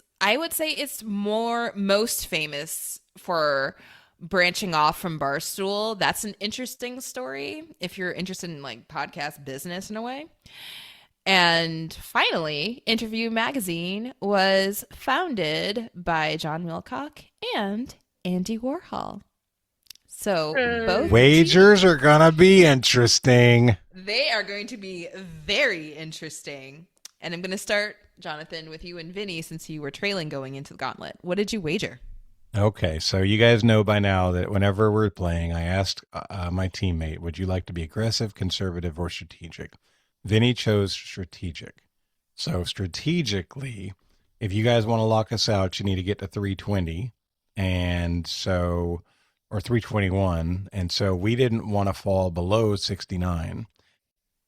most famous for branching off from Barstool. That's an interesting story if you're interested in podcast business in a way. And finally, Interview Magazine was founded by John Wilcock and Andy Warhol. So both wagers are gonna be interesting. They are going to be very interesting. And I'm going to start, Jonathan, with you and Vinny, since you were trailing going into the gauntlet. What did you wager? Okay, so you guys know by now that whenever we're playing, I asked my teammate, would you like to be aggressive, conservative, or strategic? Vinny chose strategic. So strategically, if you guys want to lock us out, you need to get to 320, or 321, and so we didn't want to fall below 69.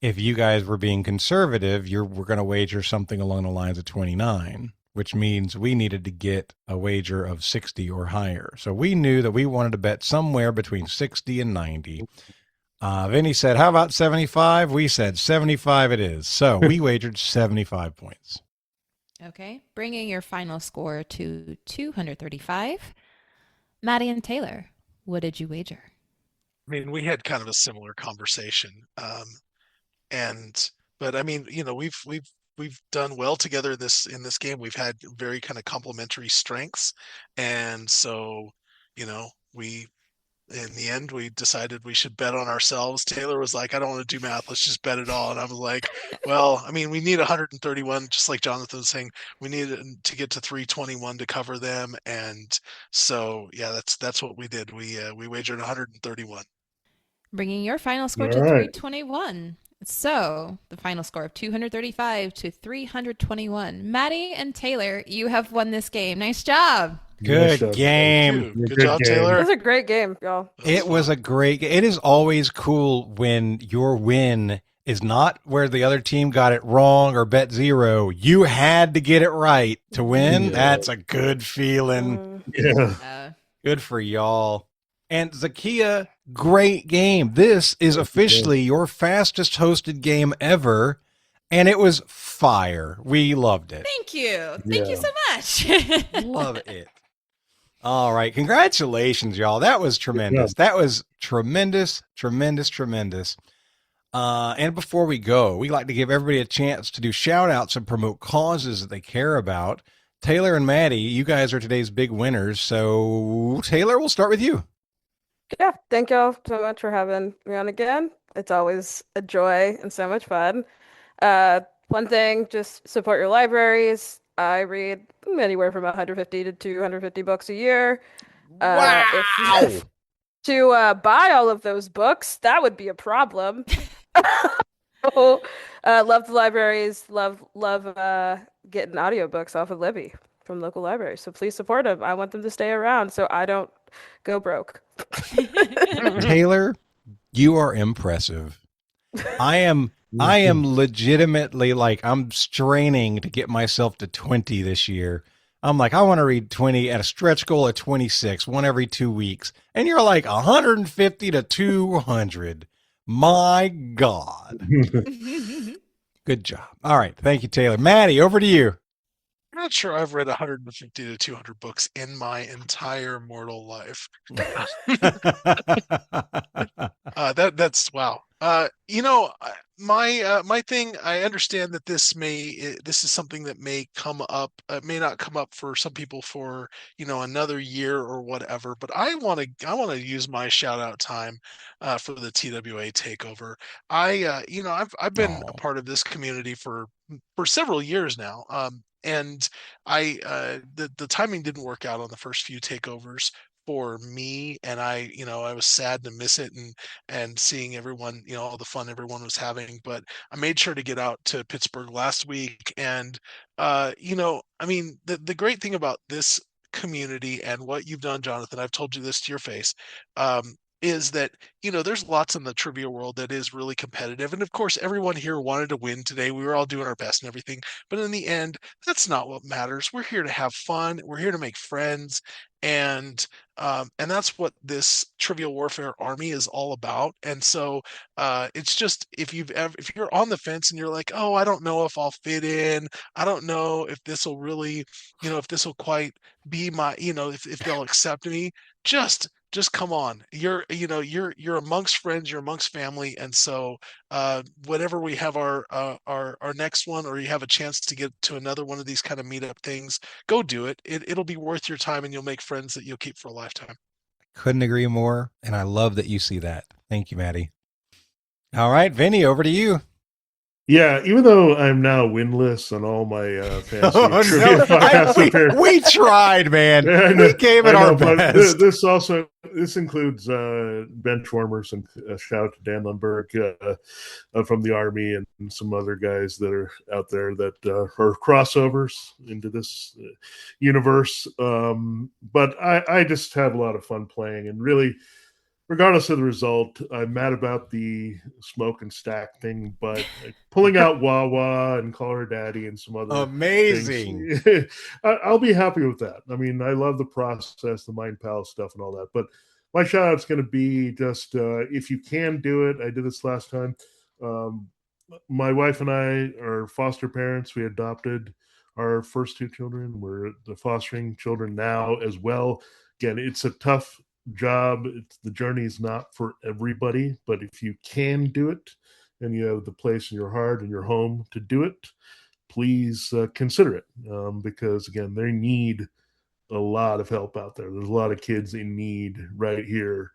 If you guys were being conservative, we're going to wager something along the lines of 29, which means we needed to get a wager of 60 or higher. So we knew that we wanted to bet somewhere between 60 and 90. Vinny said, how about 75? We said 75 it is. So we wagered 75 points. Okay, bringing your final score to 235. Matty and Taylor, what did you wager? I mean, we had kind of a similar conversation. But I mean, we've done well together in this game. We've had very kind of complementary strengths, and so in the end we decided we should bet on ourselves. Taylor was like, I don't want to do math, let's just bet it all. And I was like, well, I mean, we need 131, just like Jonathan was saying, we need to get to 321 to cover them. And so yeah, that's what we did. We wagered 131. Bringing your final score to 321. So, the final score of 235 to 321. Matty and Taylor, you have won this game. Nice job. Good game. Good job, Taylor. It was a great game, y'all. It was a great game. It is always cool when your win is not where the other team got it wrong or bet zero. You had to get it right to win. Yeah. That's a good feeling. Yeah. Good for y'all. And Zahkia, great game. This is officially your fastest hosted game ever, and it was fire. We loved it. Thank you. Thank you so much. Love it. All right. Congratulations, y'all. That was tremendous. That was tremendous, tremendous, tremendous. And before we go, we like to give everybody a chance to do shout outs and promote causes that they care about. Taylor and Matty, you guys are today's big winners. So Taylor, we'll start with you. Yeah, thank y'all so much for having me on again. It's always a joy and so much fun. One thing, just support your libraries. I read anywhere from 150 to 250 books a year. If to buy all of those books, that would be a problem. Love the libraries. Love getting audiobooks off of Libby from local libraries. So please support them. I want them to stay around so I don't go broke. Taylor, you are impressive. I am legitimately I'm straining to get myself to 20 this year. I'm like, I want to read 20 at a stretch goal of 26, one every 2 weeks. And you're like 150 to 200. My God. Good job. All right. Thank you, Taylor. Matty, over to you. I'm not sure I've read 150 to 200 books in my entire mortal life. That's wow. My thing. I understand that this is something that may come up, may not come up for some people for another year or whatever. But I want to use my shout out time for the TWA takeover. I've been a part of this community for several years now. And the timing didn't work out on the first few takeovers for me, and I was sad to miss it and seeing everyone, all the fun everyone was having. But I made sure to get out to Pittsburgh last week, and the great thing about this community and what you've done, Jonathan, I've told you this to your face, is that there's lots in the trivia world that is really competitive, and of course everyone here wanted to win today. We were all doing our best and everything, but in the end, that's not what matters. We're here to have fun. We're here to make friends, and that's what this Trivial Warfare Army is all about. And so it's just, if you're on the fence and you're like, oh, I don't know if I'll fit in, I don't know if this will really, if this will quite be my, if they'll accept me, just come on. You're amongst friends, you're amongst family. And so whenever we have our next one, or you have a chance to get to another one of these kind of meetup things, go do it. It'll be worth your time, and you'll make friends that you'll keep for a lifetime. Couldn't agree more. And I love that you see that. Thank you, Matty. All right, Vinny, over to you. Yeah, even though I'm now winless on all my fantasy trivia podcasts, we tried, man. We gave it our best. This includes benchwarmers, and a shout out to Dan Lundberg from the Army, and some other guys that are out there that are crossovers into this universe. But I just have a lot of fun playing, and really, regardless of the result, I'm mad about the smoke and stack thing, but pulling out Wawa and Call Her Daddy and some other amazing things, I'll be happy with that. I mean, I love the process, the Mind Palace stuff and all that, but my shout out's going to be just, if you can do it, I did this last time. My wife and I are foster parents. We adopted our first two children. We're the fostering children now as well. Again, it's a tough job. The journey is not for everybody, but if you can do it and you have the place in your heart and your home to do it, please consider it, because again, they need a lot of help out there. There's a lot of kids in need right here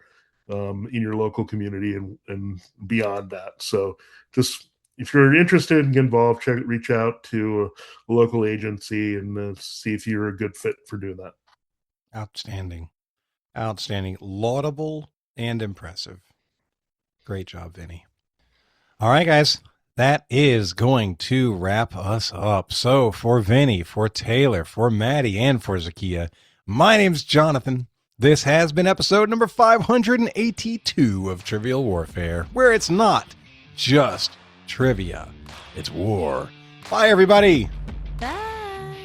in your local community and beyond that. So just, if you're interested and get involved, reach out to a local agency and see if you're a good fit for doing that. Outstanding, laudable, and impressive. Great job, Vinny. All right, guys. That is going to wrap us up. So for Vinny, for Taylor, for Matty, and for Zahkia, my name's Jonathan. This has been episode number 582 of Trivial Warfare, where it's not just trivia, it's war. Bye, everybody.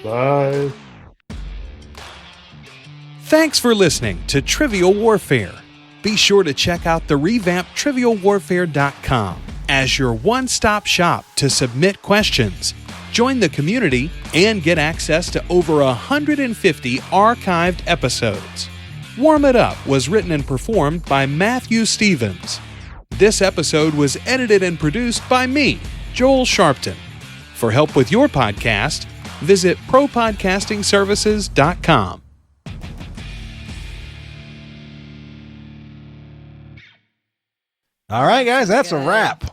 Bye. Thanks for listening to Trivial Warfare. Be sure to check out the revamped TrivialWarfare.com as your one-stop shop to submit questions, join the community, and get access to over 150 archived episodes. Warm It Up was written and performed by Matthew Stevens. This episode was edited and produced by me, Joel Sharpton. For help with your podcast, visit propodcastingservices.com. All right, guys, that's a wrap.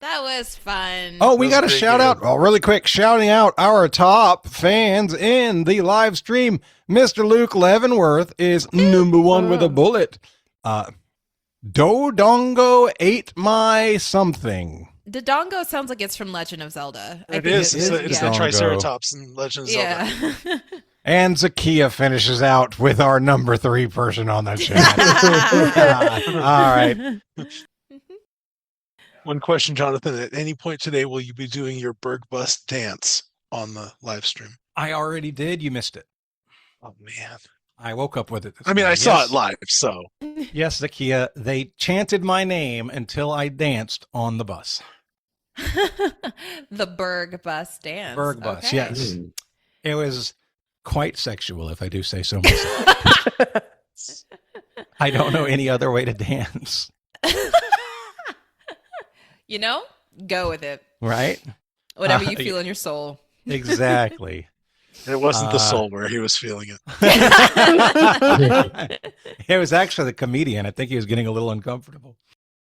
That was fun. Oh, we got to shout out, really quick, shouting out our top fans in the live stream. Mr. Luke Leavenworth is number one with a bullet. Dodongo ate my something. Dodongo sounds like it's from Legend of Zelda. It is. It's the Triceratops in Legend of Zelda. Yeah. And Zahkia finishes out with our number 3 person on the chat. All right. One question, Jonathan. At any point today, will you be doing your Berg Bust dance on the live stream? I already did. You missed it. Oh, man. I woke up with it. I mean, I saw it live, so. Yes, Zahkia, they chanted my name until I danced on the bus. The Berg Bus dance. Berg Bus, okay. yes. It was quite sexual, if I do say so myself. I don't know any other way to dance. You know, go with it. Right? Whatever you feel in your soul. Exactly. It wasn't the soul where he was feeling it. It was actually the comedian. I think he was getting a little uncomfortable.